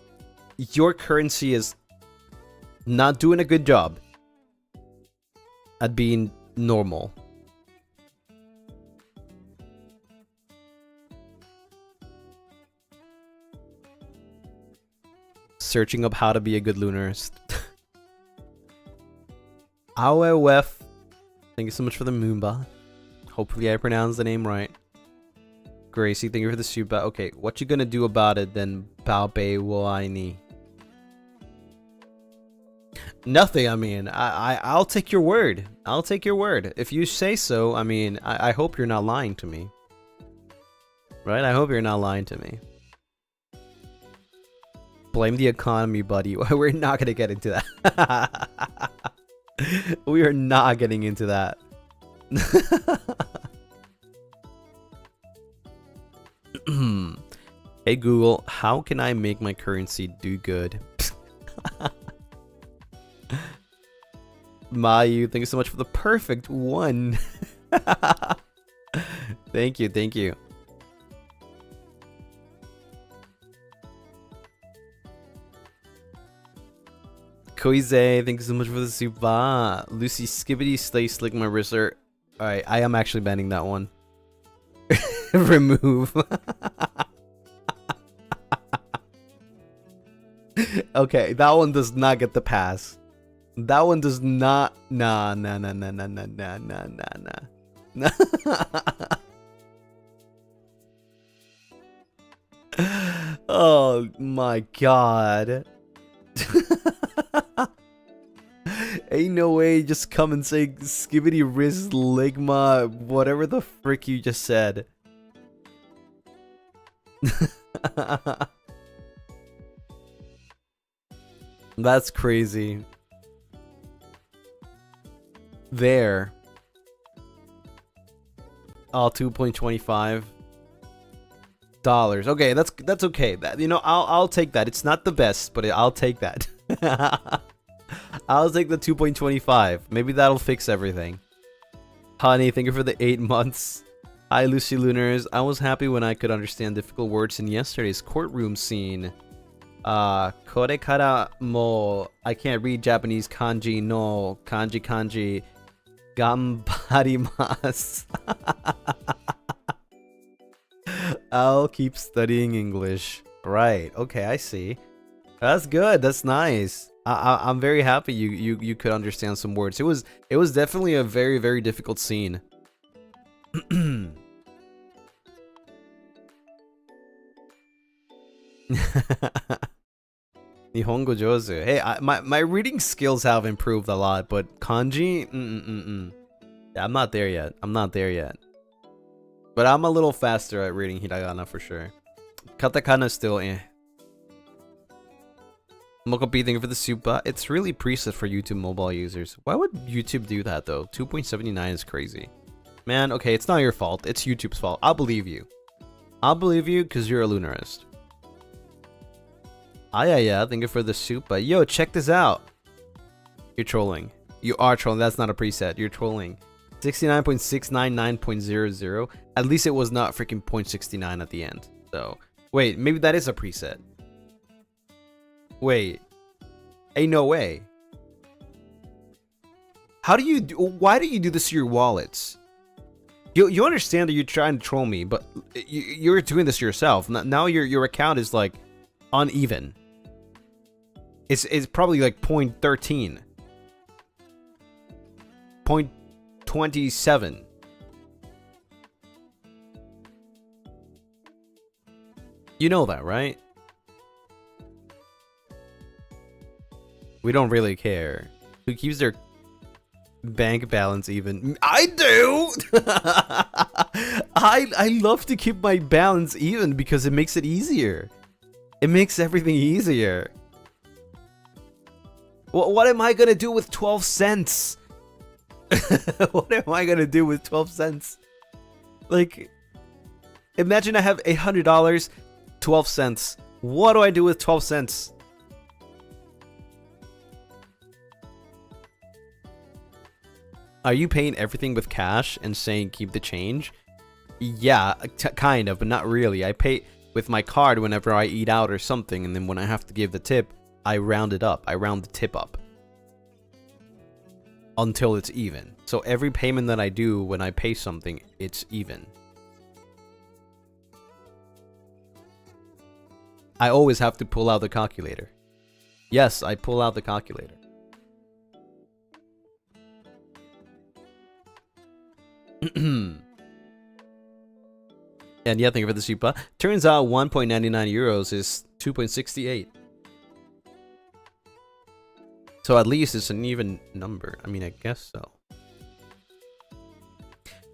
your currency is not doing a good job at being normal. Searching up how to be a good Lunarist. Awef, thank you so much for the Moomba. Hopefully I pronounced the name right. Gracie, thank you for the super. Okay, what you gonna do about it then, Baobei Waini? Nothing, I mean, I'll take your word. I'll take your word. If you say so, I mean, I hope you're not lying to me. Right? I hope you're not lying to me. Blame the economy, buddy. We're not gonna get into that. We are not getting into that. Hey Google, how can I make my currency do good? Mayu, thank you so much for the perfect one. Thank you, thank you. Koize, thank you so much for the super. Lucy, skibbity stay slick my wrister. Alright, I am actually banning that one. Remove. Okay, that one does not get the pass. That one does not. Nah. Oh my god. Ain't no way, just come and say skibbity wrist ligma, whatever the frick you just said. That's crazy. There. Oh, $2.25. Okay, that's okay. That, you know, I'll take that. It's not the best, but I'll take that. I'll take the 2.25. Maybe that'll fix everything. Honey, thank you for the 8 months. Hi, Lucy Lunaris. I was happy when I could understand difficult words in yesterday's courtroom scene. Kore kara mo. I can't read Japanese kanji no. Kanji. Gambarimasu. I'll keep studying English. Right. Okay, I see. That's good. That's nice. I'm very happy you could understand some words. It was definitely a very, very difficult scene. Nihongo jozu. Hey, my reading skills have improved a lot, but kanji, yeah, I'm not there yet. But I'm a little faster at reading hiragana for sure. Katakana still Mokopi, thank you for the super. It's really preset for YouTube mobile users. Why would YouTube do that though? 2.79 is crazy. Man, okay, it's not your fault. It's YouTube's fault. I'll believe you. I'll believe you because you're a Lunarist. Yeah, thank you for the super. Yo, check this out. You're trolling. You are trolling. That's not a preset. You're trolling. 69.699.00. At least it was not freaking 0.69 at the end. So, wait, maybe that is a preset. Wait. Ain't no way. How do you do, why do you do this to your wallets? You understand that you're trying to troll me, but you're doing this to yourself. Now your account is like uneven. It's probably like 0.13. 0.27. You know that, right? We don't really care. Who keeps their bank balance even? I do! I love to keep my balance even because it makes it easier. It makes everything easier. What am I gonna do with 12 cents? What am I gonna do with 12 cents? Like, imagine I have $100, 12 cents. What do I do with 12 cents? Are you paying everything with cash and saying keep the change? Yeah, kind of, but not really. I pay with my card whenever I eat out or something, and then when I have to give the tip, I round it up. I round the tip up until it's even. So every payment that I do when I pay something, it's even. I always have to pull out the calculator. Yes, I pull out the calculator. And yeah, thank you for the super. Turns out 1.99 euros is 2.68. So at least it's an even number. I mean, I guess so.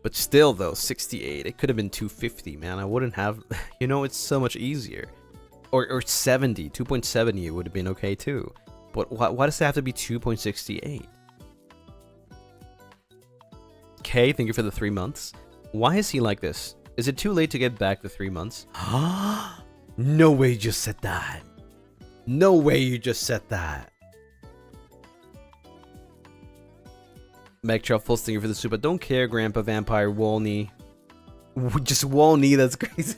But still though, 68. It could have been 250, man. I wouldn't have, you know, it's so much easier. Or 70, 2.70 would have been okay too. But why does it have to be 2.68? Okay, thank you for the 3 months. Why is he like this? Is it too late to get back the 3 months? No way you just said that. No way you just said that. Meg Truffles, thank you for the super. Don't care, Grandpa Vampire Wolney. Just Wolney, that's crazy.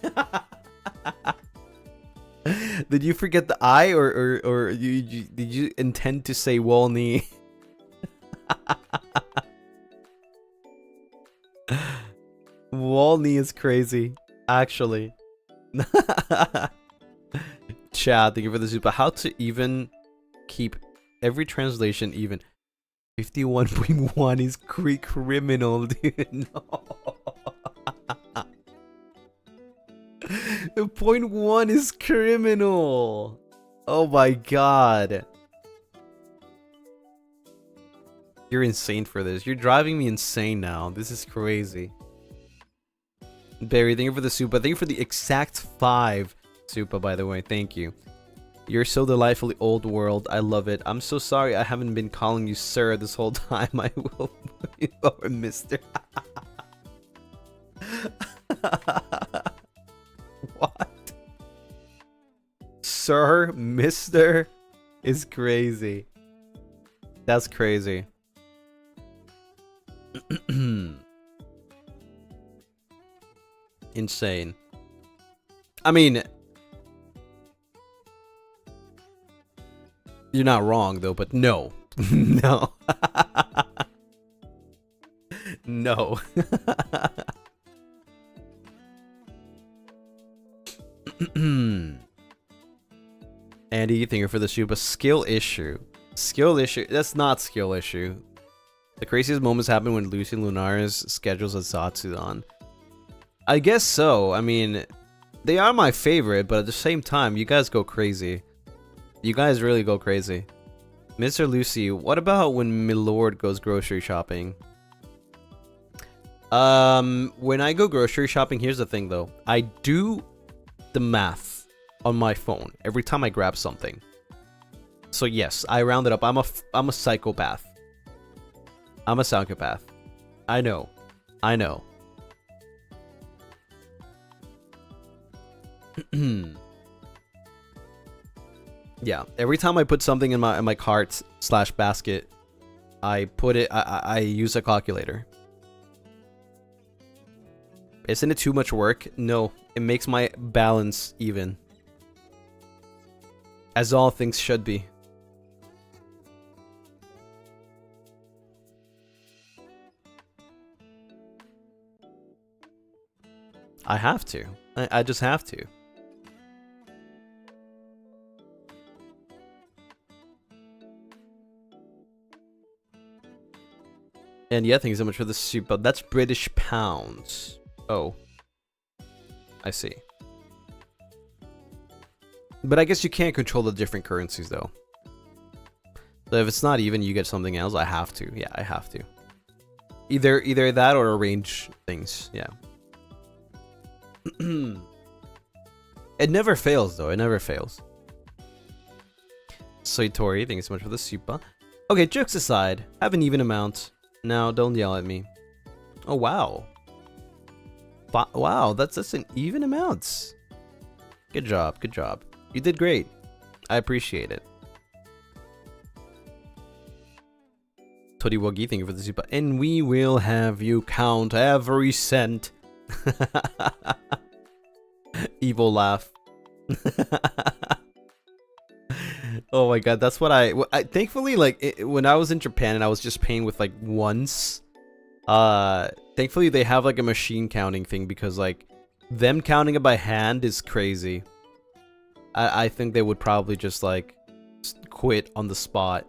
Did you forget the I, or did you intend to say Wolney? Wolney is crazy, actually. Chad, thank you for the super. How to even keep every translation even? 51.1 is criminal, dude. No. 0.1 is criminal. Oh my god. You're insane for this. You're driving me insane now. This is crazy. Barry, thank you for the super. Thank you for the exact 5 super, by the way. Thank you. You're so delightfully old world. I love it. I'm so sorry I haven't been calling you sir this whole time. I will move you over, mister. What? Sir, mister is crazy. That's crazy. Insane. I mean, you're not wrong though, but no. No. No. Andy, thank you for the shoe, but skill issue. Skill issue. That's not skill issue. The craziest moments happen when Lucien Lunaris schedules a Zatsudon. I guess so. I mean, they are my favorite, but at the same time, you guys go crazy. You guys really go crazy. Mr. Lucy, what about when Milord goes grocery shopping? When I go grocery shopping, here's the thing though. I do the math on my phone every time I grab something. So yes, I round it up. I'm a psychopath. I'm a psychopath. I know. I know. Yeah, every time I put something in my cart / basket, I put it. I use a calculator. Isn't it too much work? No, it makes my balance even. As all things should be. I have to. I just have to. And yeah, thank you so much for the soup, but that's British pounds. Oh. I see. But I guess you can't control the different currencies though. So if it's not even, you get something else. I have to. Yeah, I have to. Either that or arrange things. Yeah. It never fails though. It never fails. Soitori, thank you so much for the super. Okay, jokes aside, have an even amount. Now, don't yell at me. Oh wow. Wow, that's an even amount. Good job, good job. You did great. I appreciate it. Toriwagi, thank you for the super. And we will have you count every cent. Evil laugh. Oh my god, that's what I thankfully, like, when I was in Japan and I was just paying with like ones, thankfully they have like a machine counting thing, because like them counting it by hand is crazy. I think they would probably just like quit on the spot.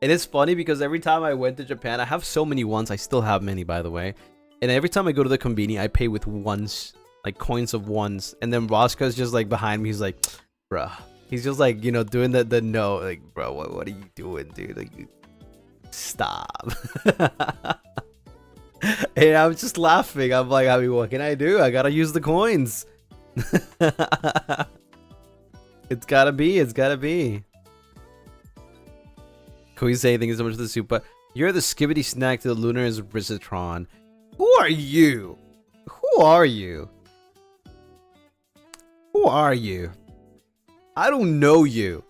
And it's funny because every time I went to Japan, I have so many ones. I still have many, by the way. And every time I go to the konbini, I pay with ones, like coins of ones. And then Roscoe's just like behind me. He's like, bruh. He's just like, you know, doing the no, like, bro, what are you doing, dude? Like, stop. And I'm just laughing. I'm like, I mean, what can I do? I gotta use the coins. It's gotta be. It's gotta be. Koizei, thank you so much for the super. You're the skibbity snack to the Lunaris Risotron. Who are you? Who are you? Who are you? I don't know you.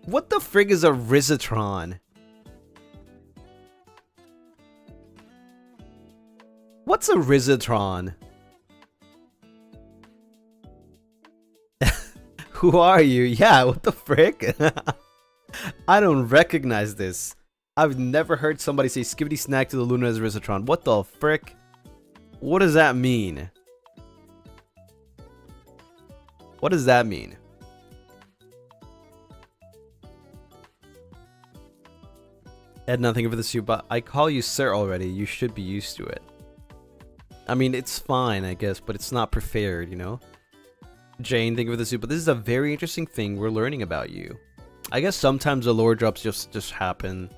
What the frig is a Risotron? What's a Risotron? Who are you? Yeah, what the frick? I don't recognize this. I've never heard somebody say skibbity snack to the Lunaris Risotron. What the frick? What does that mean? What does that mean? Ed, nothing for the soup, but I call you sir already. You should be used to it. I mean, it's fine, I guess, but it's not preferred, you know? Jane, thank you for the soup, but this is a very interesting thing we're learning about you. I guess sometimes the lore drops just happen.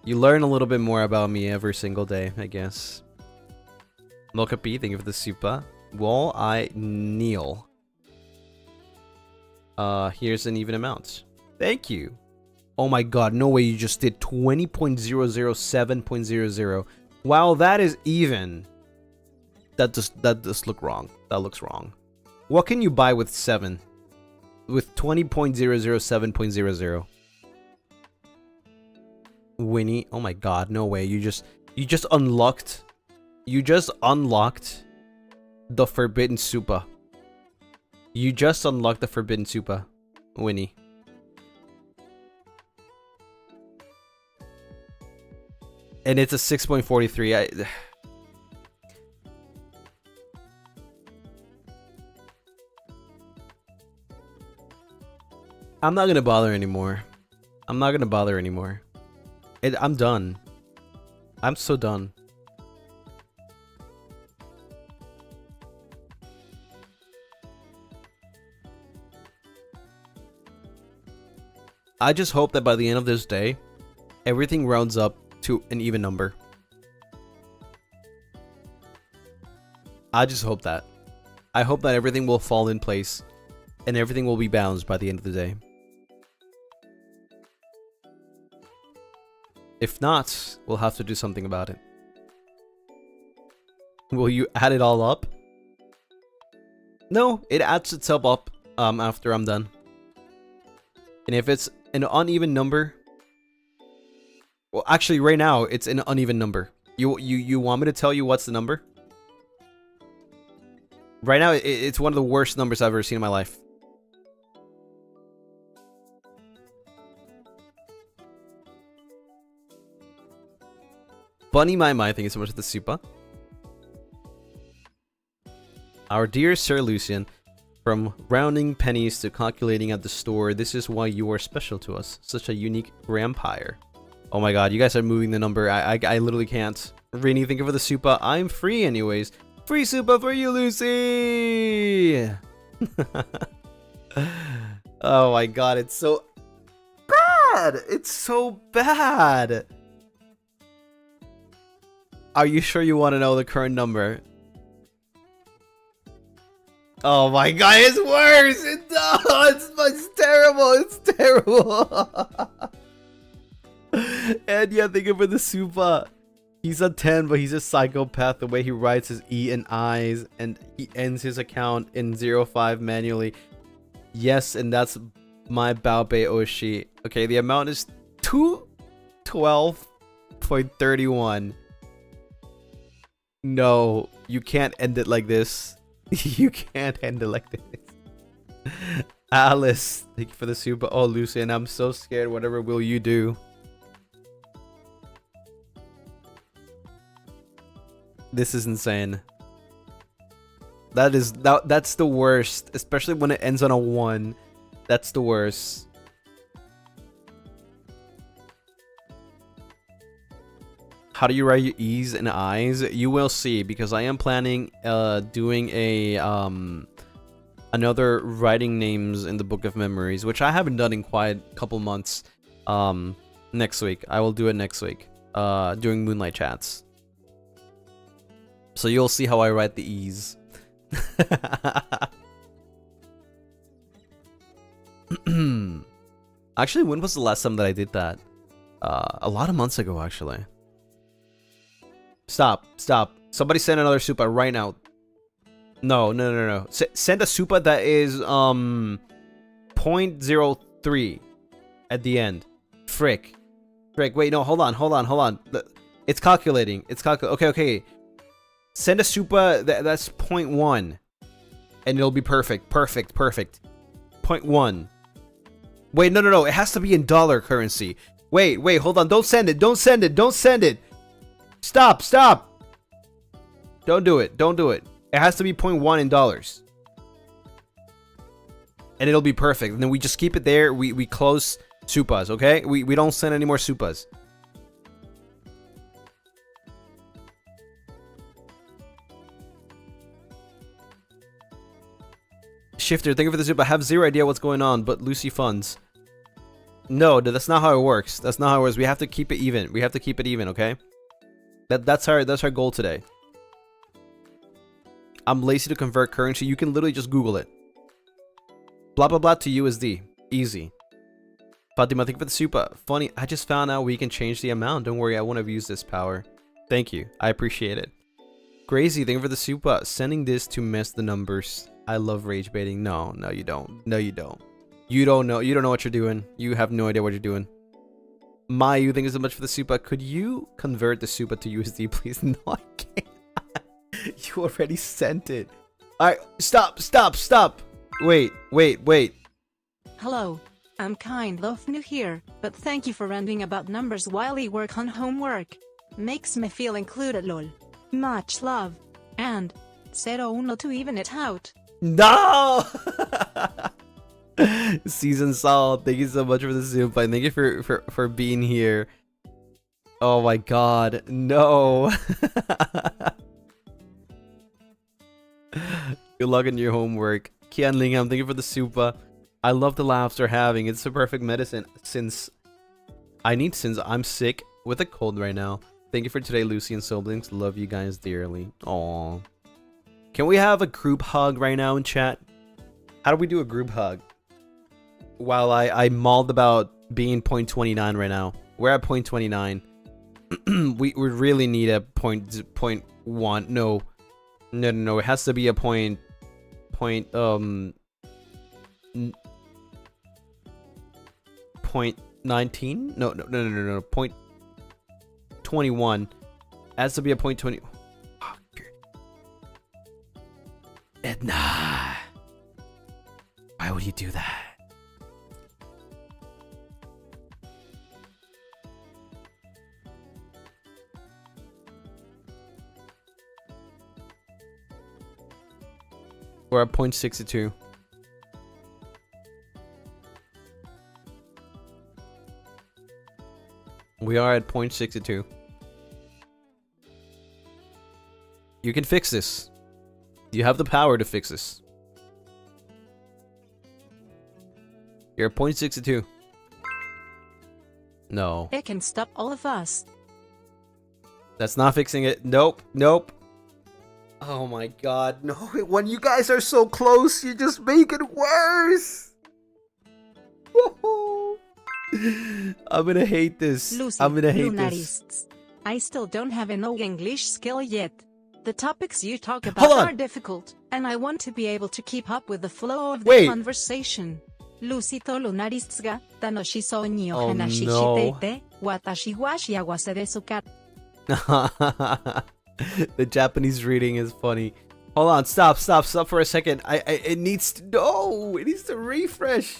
You learn a little bit more about me every single day, I guess. Mokapi, thank you for the super. Well, I kneel. Here's an even amount. Thank you. Oh my god, no way you just did 20.007.00. Wow, that is even. that does look wrong. That looks wrong. What can you buy with 7? With 20.007.00. Winnie, oh my god, no way. You just unlocked the forbidden super. You just unlocked the forbidden super, Winnie. And it's a 6.43. I'm not gonna bother anymore. I'm not gonna bother anymore. I'm done. I'm so done. I just hope that by the end of this day, everything rounds up to an even number. I just hope that. I hope that everything will fall in place and everything will be balanced by the end of the day. If not, we'll have to do something about it. Will you add it all up? No, it adds itself up after I'm done. And if it's an uneven number, well, actually, right now it's an uneven number. You want me to tell you what's the number? Right now, it's one of the worst numbers I've ever seen in my life. Bunny My thank you so much for the super. Our dear Sir Lucien, from rounding pennies to calculating at the store, this is why you are special to us. Such a unique vampire. Oh my god, you guys are moving the number. I literally can't. Rini, thank you for the super. I'm free anyways. Free super for you, Lucy! Oh my god, it's so bad! It's so bad! Are you sure you want to know the current number? Oh my god, it's worse! It's terrible! It's terrible! And yeah, thank you for the super. He's a 10, but he's a psychopath. The way he writes his E and I's, and he ends his account in 05 manually. Yes, and that's my Baobei Oshi. Okay, the amount is 212.31. No, you can't end it like this. You can't end it like this. Alice, thank you for the super. Oh, Lucien, I'm so scared. Whatever will you do? This is insane. That's the worst, especially when it ends on a 1. That's the worst. How do you write your E's and I's? You will see, because I am planning doing a another writing names in the Book of Memories, which I haven't done in quite a couple months. Next week. I will do it next week. During Moonlight Chats. So you'll see how I write the E's. Actually, when was the last time that I did that? A lot of months ago, actually. Stop. Somebody send another super right now. No. Send a super that is 0.03 at the end. Frick. Wait, no, hold on. It's calculating. Okay. Send a super that's 0.1. And it'll be perfect. 0.1. Wait, no. It has to be in dollar currency. Wait, hold on. Don't send it. Stop. Don't do it. It has to be 0.1 in dollars. And it'll be perfect. And then we just keep it there. We close supas, okay? We don't send any more supas. Shifter, thank you for the super. I have zero idea what's going on, but Lucy funds. No, that's not how it works. We have to keep it even. Okay? That's our goal today. I'm lazy to convert currency. You can literally just Google it. Blah blah blah to USD. Easy. Fatima, thank you for the super. Funny, I just found out we can change the amount. Don't worry, I won't have used this power. Thank you. I appreciate it. Crazy, thank you for the super. Sending this to mess the numbers. I love rage baiting. No, no, you don't. No, you don't. You don't know. You don't know what you're doing. You have no idea what you're doing. Mayu, thank you so much for the super. Could you convert the super to USD, please? No, I can't. You already sent it. Alright, stop. Wait. Hello. I'm kind of new here, but thank you for ranting about numbers while I work on homework. Makes me feel included, lol. Much love. And 01 to even it out. No! Season Salt, thank you so much for the super. Thank you for being here. Oh my god, no. Good luck in your homework. Kian Lingham, thank you for the super. I love the laughs they're having. It's the perfect medicine since I'm sick with a cold right now. Thank you for today, Lucien siblings. Love you guys dearly. Aww. Can we have a group hug right now in chat? How do we do a group hug? While I mauled about being 0.29 right now. We're at 0.29. we really need a point 1. No. It has to be a point 0.19? No. 0.21. Has to be a 0.20. Oh, Edna. Why would you do that? We're at 0.62. We are at 0.62. You can fix this. You have the power to fix this. You're at 0.62. No. It can stop all of us. That's not fixing it. Nope. Oh my god, no. When you guys are so close, you just make it worse. I'm gonna hate this. Lucy, I'm gonna hate Lunaris. this. I still don't have no English skill yet. The topics you talk about are difficult, and I want to be able to keep up with the flow of the conversation. Lucy to Lunaris ga, tanoshi sonyo hanashi shiteite, watashi wa shiawase desu ka. The Japanese reading is funny. Hold on, stop for a second. It needs to refresh.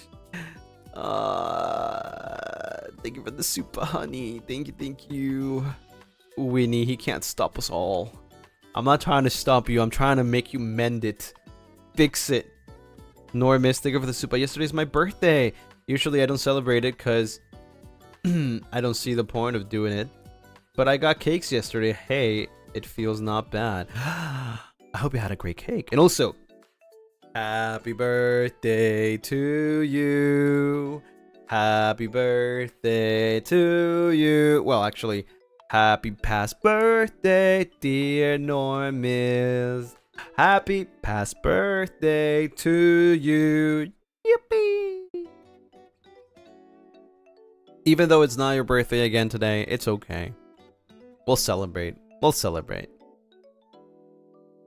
Thank you for the super, honey. Thank you. Winnie, he can't stop us all. I'm not trying to stop you. I'm trying to make you mend it. Fix it. Normis, thank you for the super. Yesterday's my birthday. Usually I don't celebrate it because I don't see the point of doing it. But I got cakes yesterday. Hey, it feels not bad. I hope you had a great cake. And also, happy birthday to you. Happy birthday to you. Well, actually, happy past birthday, dear Normis. Happy past birthday to you. Yippee. Even though it's not your birthday again today, it's okay. We'll celebrate.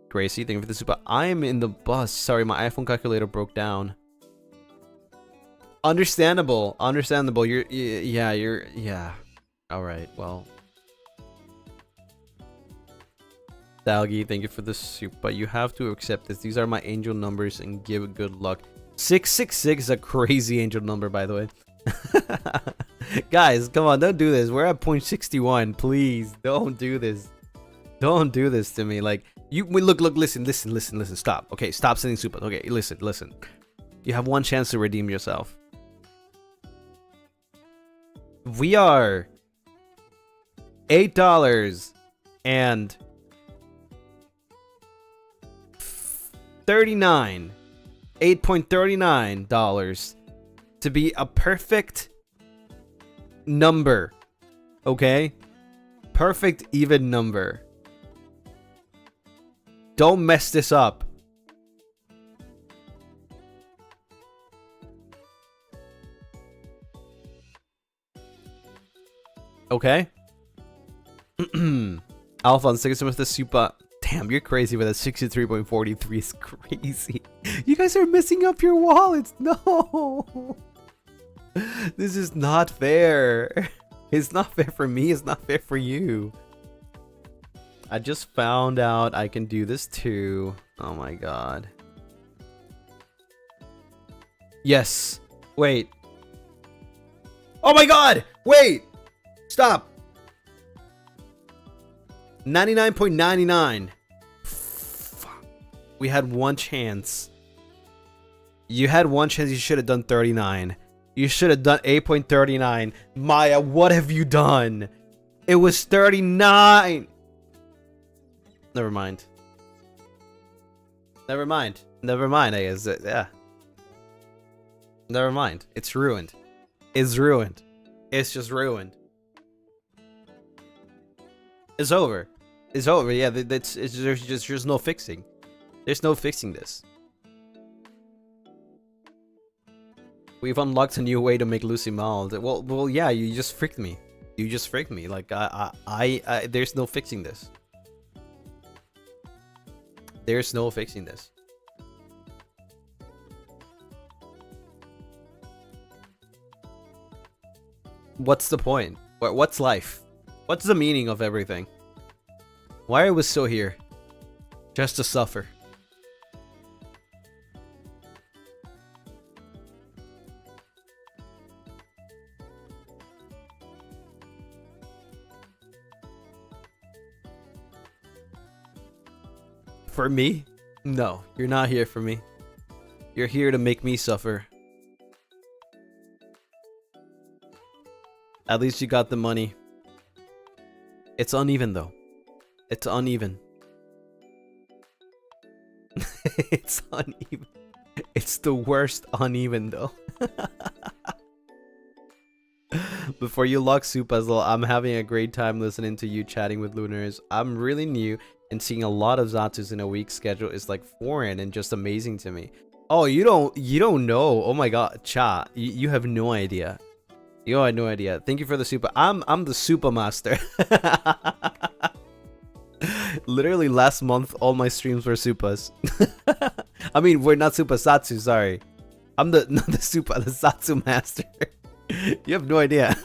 Gracie, thank you for the super. I'm in the bus. Sorry, my iPhone calculator broke down. Understandable. Yeah. Alright, well. Dalgi, thank you for the super. You have to accept this. These are my angel numbers and give it good luck. 666 is a crazy angel number, by the way. Guys, come on, don't do this. We're at 0.61. Please, don't do this. Don't do this to me. Like, look, listen. Stop. Okay, stop sending super. Okay, listen. You have one chance to redeem yourself. We are $8 and 8.39 dollars to be a perfect number. Okay? Perfect even number. Don't mess this up. Okay? Alphonse, thank you so much for the super. Damn, you're crazy, but that 63.43 is crazy. You guys are messing up your wallets. No. This is not fair. It's not fair for me. It's not fair for you. I just found out I can do this too. Oh my god. Yes. Wait. Oh my god. Wait. Stop. 99.99. We had one chance. You had one chance. You should have done 39. You should have done 8.39. Maya, what have you done? It was 39. Never mind. Never mind. Never mind, I guess. Yeah. Never mind. It's ruined. It's ruined. It's just ruined. It's over. It's over. Yeah, there's no fixing. There's no fixing this. We've unlocked a new way to make Lucy mild. Well, yeah. You just freaked me. You just freaked me. Like I there's no fixing this. There's no fixing this. What's the point? What's life? What's the meaning of everything? Why are we still here? Just to suffer. For me? No, you're not here for me. You're here to make me suffer. At least you got the money. It's uneven though. It's uneven. It's uneven. It's the worst uneven though. Before you lock Supazzle, I'm having a great time listening to you chatting with Lunaris. I'm really new and seeing a lot of Zatsus in a week schedule is like foreign and just amazing to me. Oh, you don't know. Oh my god, Cha, you have no idea. You had no idea. Thank you for the super. I'm the super master. Literally last month all my streams were supas. I mean, we're not super Satsu, sorry. I'm not the super, the Satsu master. You have no idea.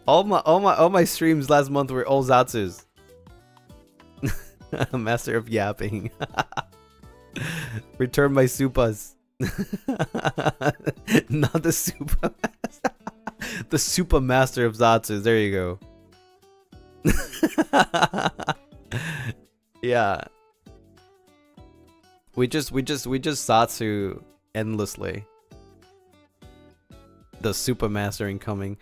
All my streams last month were all Zatsus. Master of yapping. Return my supas. Not the super master. The super master of Zatsus. There you go. Yeah. We just Zatsu endlessly. The super master incoming.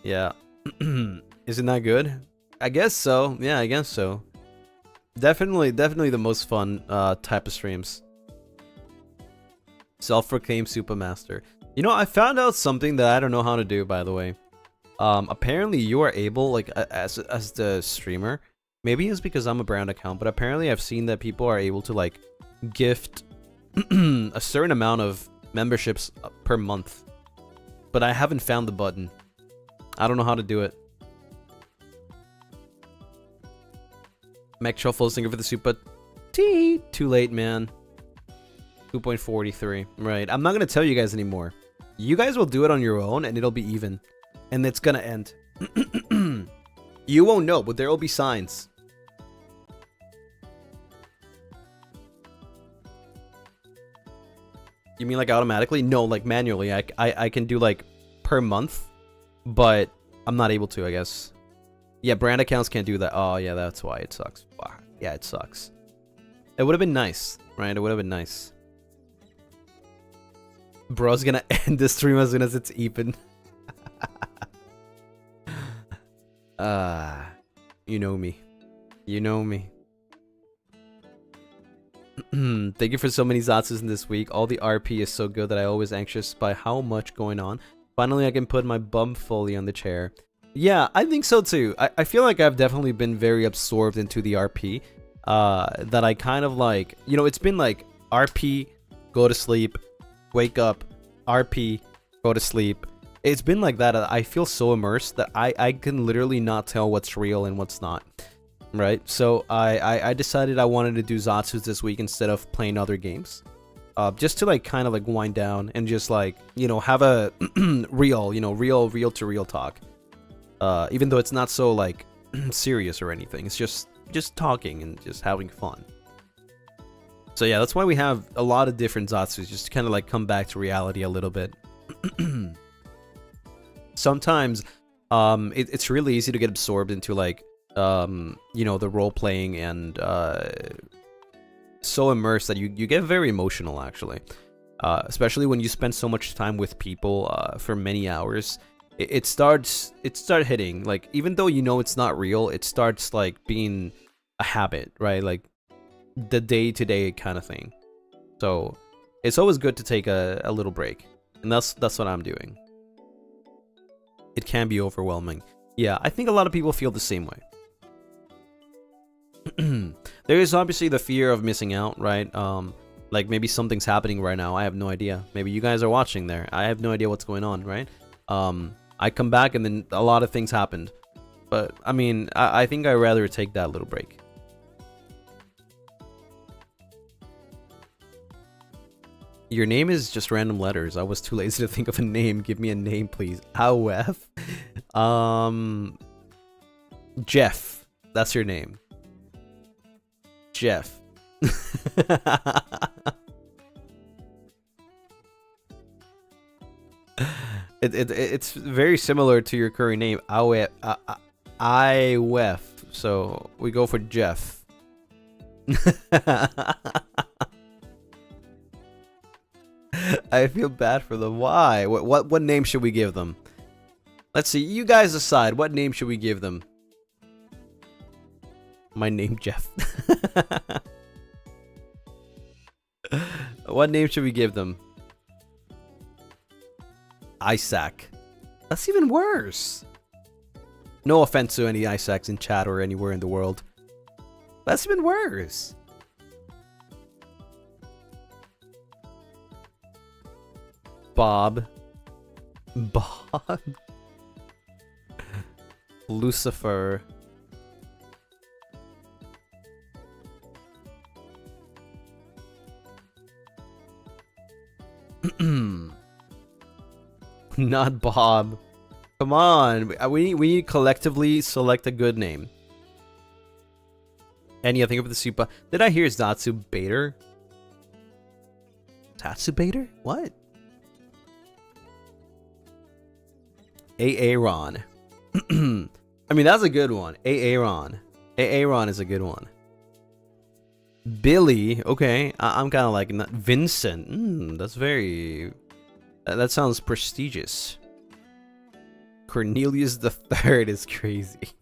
Yeah. Isn't that good? I guess so. Yeah, I guess so. Definitely the most fun type of streams. Self-proclaimed super master. You know, I found out something that I don't know how to do, by the way. Apparently you are able, like, as the streamer, maybe it's because I'm a brand account, but apparently I've seen that people are able to, like, gift a certain amount of memberships per month. But I haven't found the button. I don't know how to do it. Mac Shuffle, thank you for the super. Too late, man. 2.43. Right. I'm not going to tell you guys anymore. You guys will do it on your own and it'll be even. And it's going to end. You won't know, but there will be signs. You mean like automatically? No, like manually. I can do like per month, but I'm not able to, I guess. Yeah, brand accounts can't do that. Oh, yeah, that's why it sucks. Wow. Yeah, it sucks. It would have been nice, right? It would have been nice. Bro's gonna end the stream as soon as it's even. You know me. You know me. Thank you for so many Zatsus in this week. All the RP is so good that I always anxious by how much going on. Finally, I can put my bum fully on the chair. Yeah, I think so too. I feel like I've definitely been very absorbed into the RP. That I kind of like, you know, it's been like RP, go to sleep, wake up, RP, go to sleep. It's been like that. I feel so immersed that I can literally not tell what's real and what's not. right? So I decided I wanted to do Zatsus this week instead of playing other games. Just to like kind of like wind down and just like, you know, have a real to real talk. Even though it's not so like serious or anything. It's just talking and just having fun. So yeah, that's why we have a lot of different Zatsus, just to kind of like come back to reality a little bit. Sometimes it's really easy to get absorbed into like you know, the role playing and so immersed that you get very emotional actually. Especially when you spend so much time with people for many hours. It starts hitting, like, even though you know it's not real, it starts like being a habit, right? Like the day-to-day kind of thing. So it's always good to take a little break, and that's what I'm doing. It can be overwhelming. Yeah, I think a lot of people feel the same way. There is obviously the fear of missing out, right? Like maybe something's happening right now, I have no idea. Maybe you guys are watching there, I have no idea what's going on, right? I come back and then a lot of things happened. But I mean, I think I'd rather take that little break. Your name is just random letters. I was too lazy to think of a name. Give me a name, please. AOF. Jeff. That's your name. Jeff. It's very similar to your current name, IWEF. So we go for Jeff. I feel bad for them. Why? What name should we give them? Let's see. You guys decide. What name should we give them? My name, Jeff. What name should we give them? Isaac. That's even worse. No offense to any Isaacs in chat or anywhere in the world. That's even worse. Bob. Lucifer. Not Bob. Come on. We need to collectively select a good name. Any other thing for the super? Did I hear Zatsu Bader? Zatsu Bader? What? Aaron. I mean, that's a good one. Aaron. Aaron is a good one. Billy. Okay. I'm kind of like Vincent. That's very... That sounds prestigious. Cornelius the Third is crazy.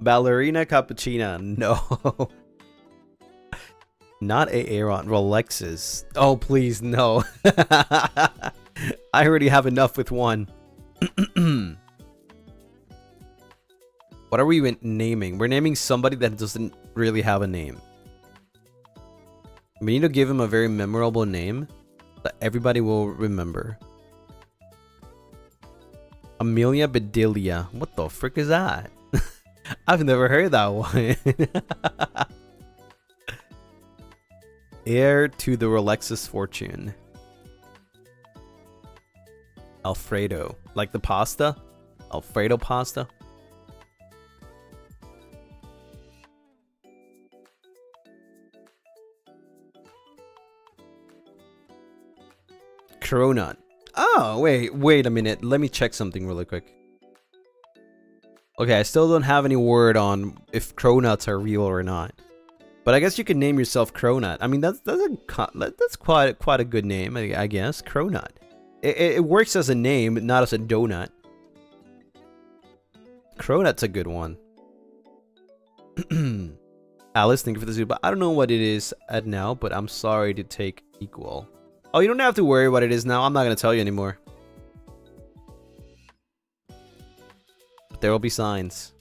Ballerina Cappuccina. No. Not Aaron. Rolexes. Oh, please, no. I already have enough with one. What are we naming? We're naming somebody that doesn't really have a name. We need to give him a very memorable name that everybody will remember. Amelia Bedelia. What the frick is that? I've never heard that one. Heir to the Rolex's fortune. Alfredo. Like the pasta? Alfredo pasta? Cronut. Oh, wait a minute. Let me check something really quick. Okay, I still don't have any word on if cronuts are real or not. But I guess you can name yourself Cronut. I mean, that's quite a good name, I guess. Cronut. It works as a name, not as a donut. Cronut's a good one. Alice, thank you for the zoo, but I don't know what it is at now, but I'm sorry to take equal. Oh, you don't have to worry what it is now. I'm not going to tell you anymore. But there will be signs.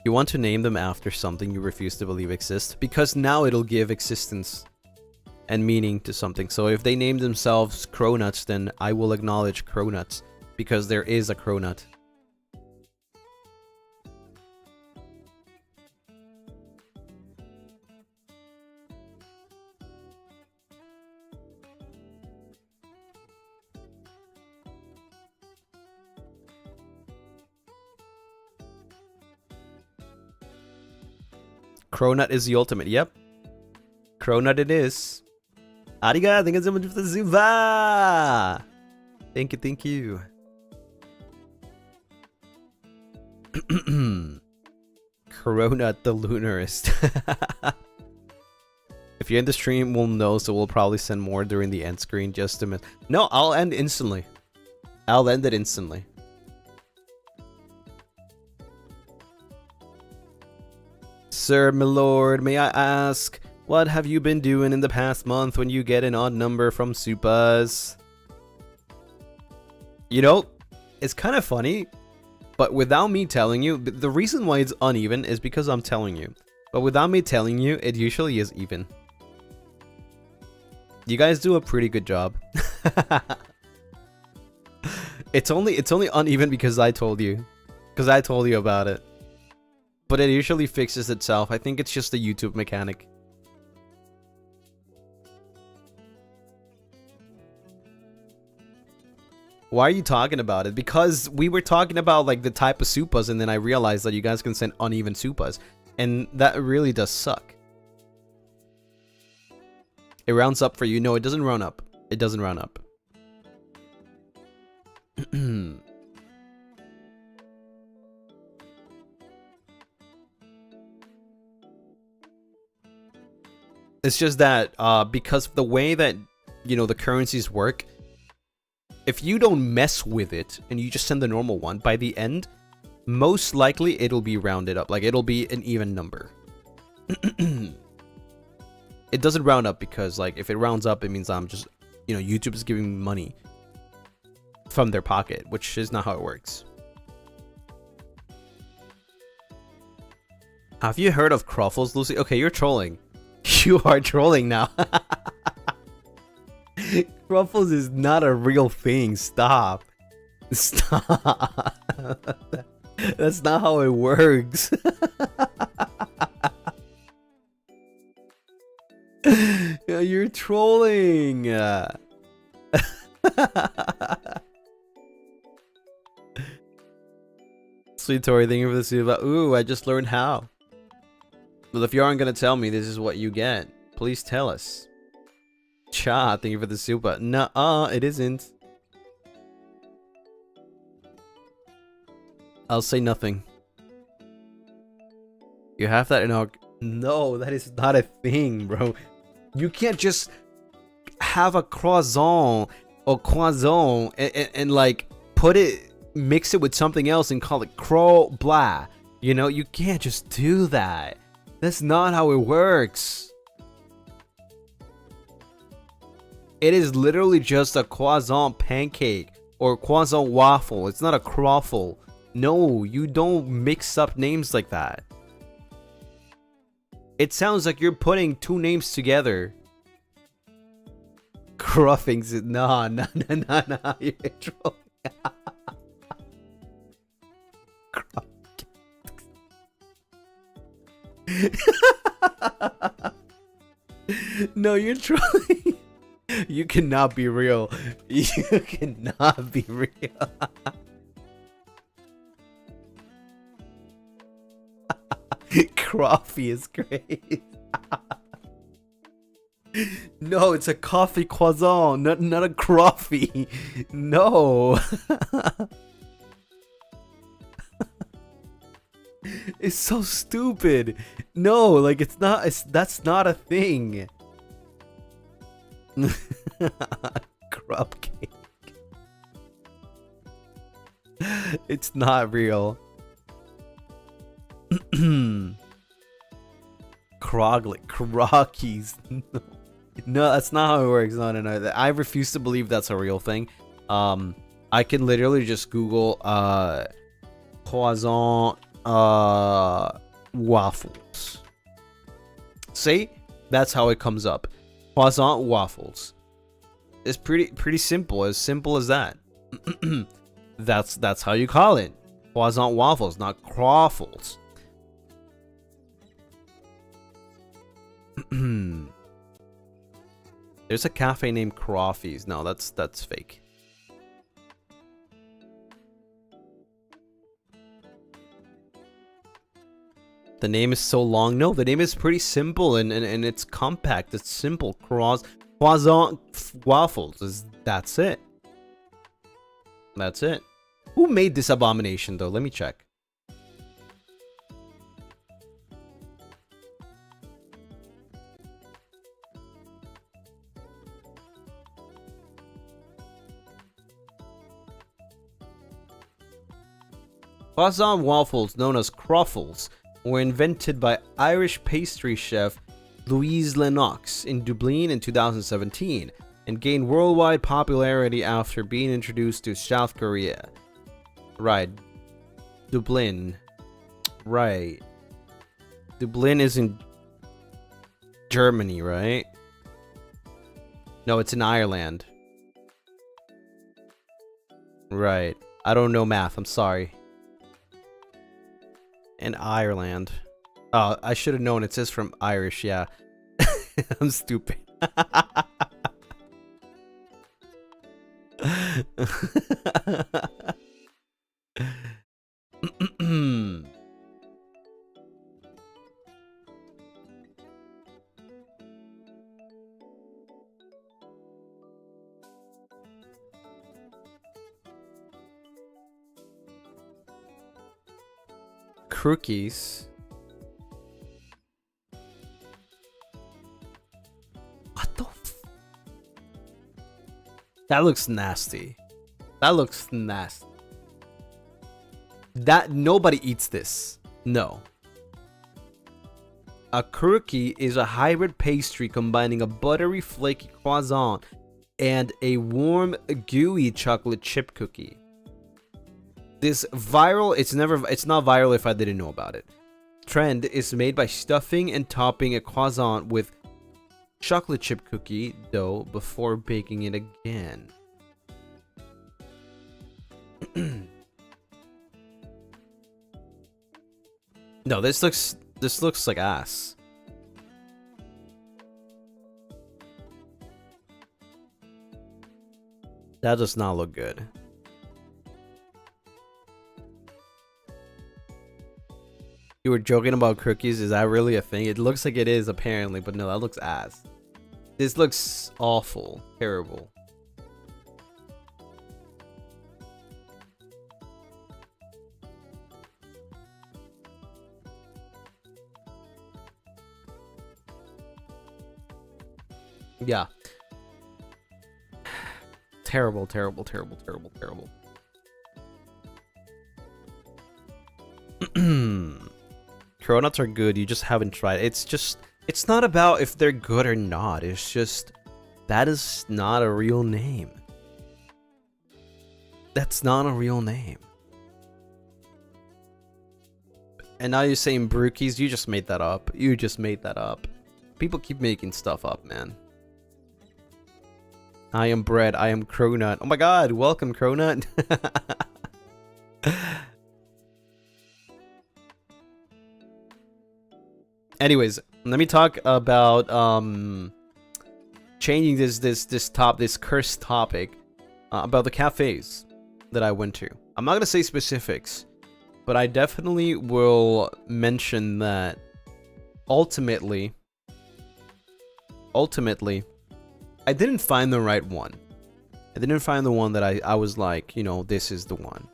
You want to name them after something you refuse to believe exists, because now it'll give existence and meaning to something. So if they name themselves Cronuts, then I will acknowledge Cronuts, because there is a Cronut. Cronut is the ultimate. Yep. Cronut it is. Ariga, thank you so much for the Zuba. Thank you, thank you. Cronut the Lunarist. If you're in the stream, we'll know, so we'll probably send more during the end screen just to miss. No, I'll end instantly. I'll end it instantly. Sir, my lord, may I ask, what have you been doing in the past month when you get an odd number from Supas? You know, it's kind of funny, but without me telling you, the reason why it's uneven is because I'm telling you. But without me telling you, it usually is even. You guys do a pretty good job. It's only uneven because I told you. Because I told you about it. But it usually fixes itself. I think it's just a YouTube mechanic. Why are you talking about it? Because we were talking about like the type of supas, and then I realized that you guys can send uneven supas. And that really does suck. It rounds up for you. No, it doesn't round up. It doesn't round up. It's just that because of the way that, you know, the currencies work, if you don't mess with it and you just send the normal one, by the end, most likely it'll be rounded up. Like, it'll be an even number. It doesn't round up because, like, if it rounds up, it means I'm just, you know, YouTube is giving me money from their pocket, which is not how it works. Have you heard of Cruffles, Lucy? Okay, you're trolling. You are trolling now. Cruffles is not a real thing. Stop. Stop. That's not how it works. Yeah, you're trolling. Sweet Tori, thank you for the super. Ooh, I just learned how. Well, if you aren't gonna tell me this is what you get, please tell us. Cha, thank you for the super. Nuh-uh, it isn't. I'll say nothing. You have that in our... No, that is not a thing, bro. You can't just have a croissant or croissant and like put it, mix it with something else and call it cro blah. You know, you can't just do that. That's not how it works. It is literally just a croissant pancake or croissant waffle. It's not a croffle. No, you don't mix up names like that. It sounds like you're putting two names together. Cruffings. Nah. You're trolling. No, you're trolling. You cannot be real. You cannot be real. Coffee is great. No, it's a coffee croissant, not a coffee. No. It's so stupid. No, like it's not. That's not a thing. Crop cake. It's not real. Crockies. No, that's not how it works. No. I refuse to believe that's a real thing. I can literally just Google croissant waffles. See? That's how it comes up. Croissant waffles. It's pretty simple. As simple as that. That's how you call it. Croissant waffles, not croffles. There's a cafe named Croffies. No, that's fake. The name is so long. No, the name is pretty simple and it's compact. It's simple. Croissant waffles. That's it. That's it. Who made this abomination though? Let me check. Croissant waffles, known as croffles, were invented by Irish pastry chef Louise Lennox in Dublin in 2017 and gained worldwide popularity after being introduced to South Korea. Right. Dublin. Right. Dublin is in Germany, right? No, it's in Ireland. Right. I don't know math, I'm sorry. In Ireland. Oh, I should have known. It says from Irish, yeah. I'm stupid. Crookies. What the that looks nasty. That looks nasty. That nobody eats this. No. A crookie is a hybrid pastry combining a buttery flaky croissant and a warm gooey chocolate chip cookie. This viral, it's not viral if I didn't know about it. Trend is made by stuffing and topping a croissant with chocolate chip cookie dough before baking it again. No, this looks like ass. That does not look good. You were joking about cookies? Is that really a thing? It looks like it is apparently, but no, that looks ass. This looks awful. Terrible. Yeah. Terrible, terrible, terrible, terrible, terrible. Cronuts are good, you just haven't tried. It's not about if they're good or not. It's just, that is not a real name. That's not a real name. And now you're saying brookies, you just made that up. You just made that up. People keep making stuff up, man. I am bread, I am Cronut. Oh my god, welcome Cronut. Anyways, let me talk about changing this cursed topic about the cafes that I went to. I'm not gonna say specifics, but I definitely will mention that ultimately I didn't find the right one. I didn't find the one that I was like, you know, this is the one.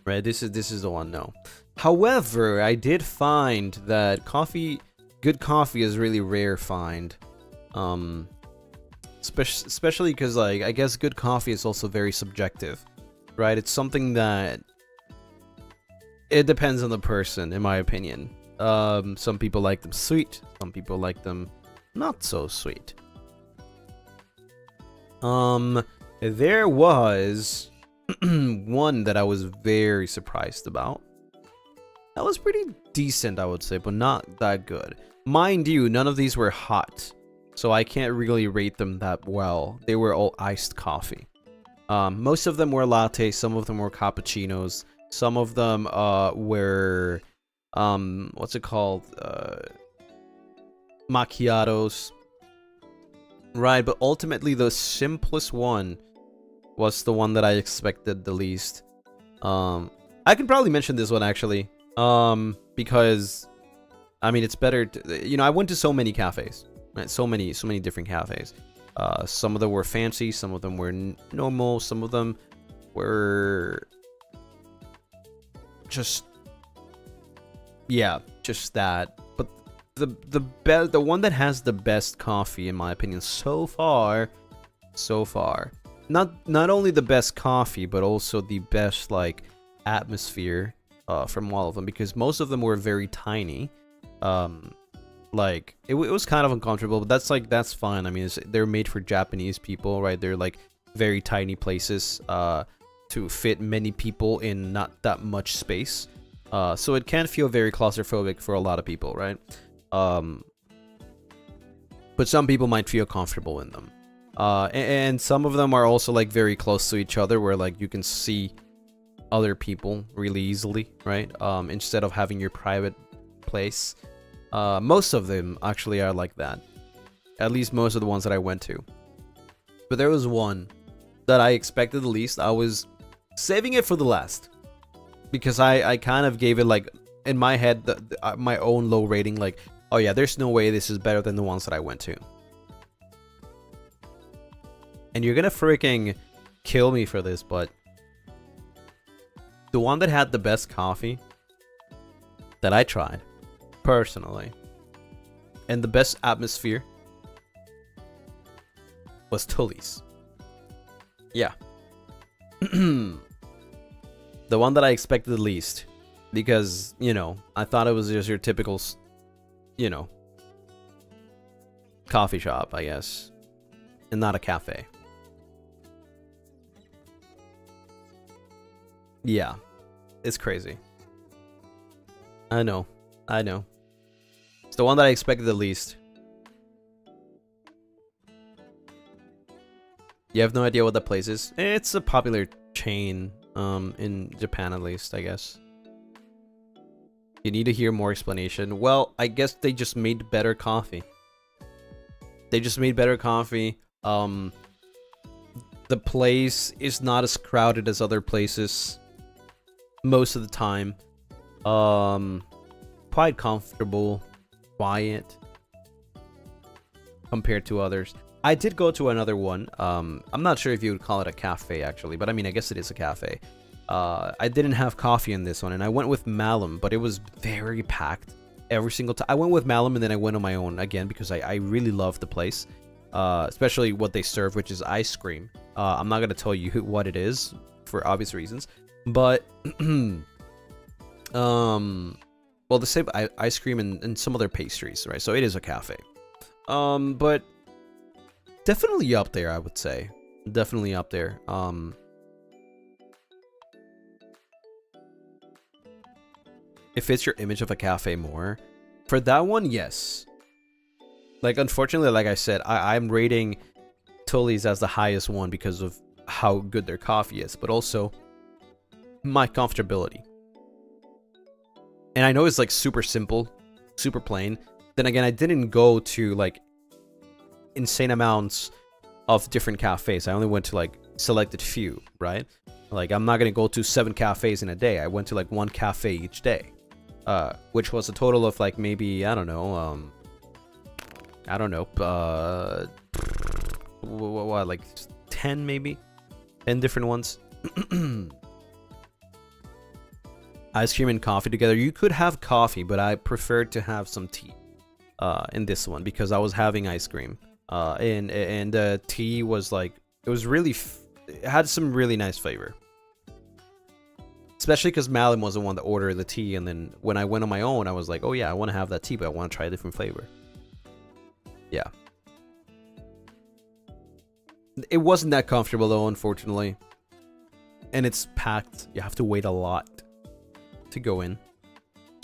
Right, this is the one. No. However, I did find that good coffee is really rare find. Especially because, like, I guess good coffee is also very subjective, right? It's something that it depends on the person, in my opinion. Some people like them sweet, some people like them not so sweet. There was one that I was very surprised about. That was pretty decent, I would say, but not that good. Mind you, none of these were hot, so I can't really rate them that well. They were all iced coffee. Most of them were lattes, some of them were cappuccinos, some of them were what's it called? Macchiatos. Right, but ultimately the simplest one was the one that I expected the least. I can probably mention this one actually. Because I mean, it's better to, I went to so many cafes, right? So many different cafes. Some of them were fancy, some of them were normal, some of them were just that. But the one that has the best coffee, in my opinion, so far, not only the best coffee, but also the best like atmosphere from all of them, because most of them were very tiny. Like it was kind of uncomfortable, but that's fine. I mean, they're made for Japanese people, right? They're like very tiny places to fit many people in not that much space. So it can feel very claustrophobic for a lot of people, right? But some people might feel comfortable in them. And some of them are also like very close to each other, where like you can see other people really easily, right? Instead of having your private place. Most of them actually are like that. At least most of the ones that I went to. But there was one that I expected the least. I was saving it for the last, because I kind of gave it like in my head my own low rating, like, oh yeah, there's no way this is better than the ones that I went to. And you're gonna freaking kill me for this, but the one that had the best coffee that I tried personally and the best atmosphere was Tully's. Yeah. The one that I expected the least, because, I thought it was just your typical, coffee shop, I guess, and not a cafe. Yeah, it's crazy. I know. It's the one that I expected the least. You have no idea what that place is? It's a popular chain, in Japan at least, I guess. You need to hear more explanation. Well, I guess they just made better coffee. The place is not as crowded as other places most of the time. Quite comfortable, quiet compared to others. I did go to another one. I'm not sure if you would call it a cafe actually, but I mean, I guess it is a cafe. I didn't have coffee in this one, and I went with Malum, but it was very packed every single time. I went with Malum, and then I went on my own again because I really love the place, especially what they serve, which is ice cream. I'm not gonna tell you what it is for obvious reasons, but well, the same ice cream and some other pastries, right? So it is a cafe. But definitely up there, I would say. Definitely up there. It fits your image of a cafe more. For that one, yes. Like, unfortunately, like I said, I'm rating Tully's as the highest one because of how good their coffee is, but also my comfortability. And I know it's like super simple, super plain. Then again, I didn't go to like insane amounts of different cafes. I only went to like selected few, right? Like, I'm not gonna go to 7 cafes in a day. I went to like 1 cafe each day, which was a total of like maybe I don't know, what, like 10 maybe, 10 different ones. Ice cream and coffee together. You could have coffee, but I preferred to have some tea in this one because I was having ice cream. And tea was like, it was really, it had some really nice flavor. Especially because Malin was the one that ordered the tea, and then when I went on my own, I was like, oh yeah, I want to have that tea, but I want to try a different flavor. Yeah. It wasn't that comfortable though, unfortunately. And it's packed. You have to wait a lot to go in.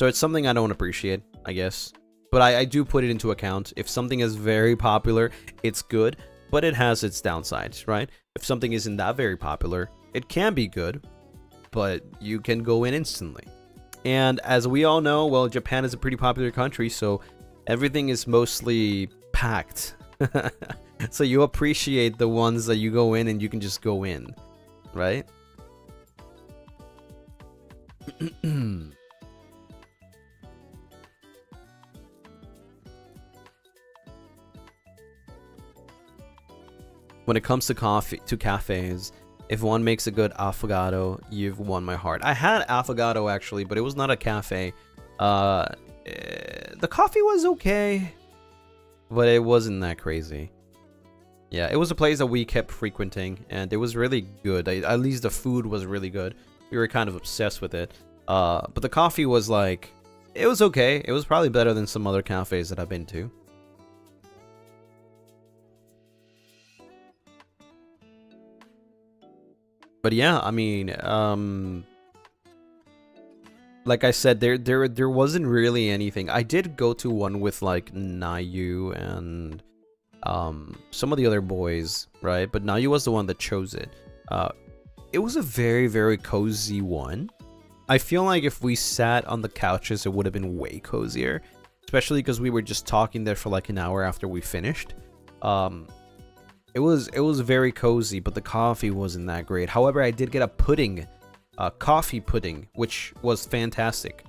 So it's something I don't appreciate, I guess. But I do put it into account. If something is very popular, it's good, but it has its downsides, right? If something isn't that very popular, it can be good, but you can go in instantly. And as we all know, well, Japan is a pretty popular country, so everything is mostly packed. So you appreciate the ones that you go in and you can just go in, right? when it comes to cafes, if one makes a good affogato, you've won my heart. I had affogato actually, but it was not a cafe. The coffee was okay, but it wasn't that crazy. Yeah, it was a place that we kept frequenting, and it was really good. At least the food was really good. We were kind of obsessed with it. But the coffee was like, it was okay. It was probably better than some other cafes that I've been to. But yeah, I mean, like I said, there wasn't really anything. I did go to one with like Nayu and some of the other boys, right? But Nayu was the one that chose it. It was a very, very cozy one. I feel like if we sat on the couches, it would have been way cozier, especially because we were just talking there for like an hour after we finished. It was very cozy, but the coffee wasn't that great. However, I did get a pudding, coffee pudding, which was fantastic.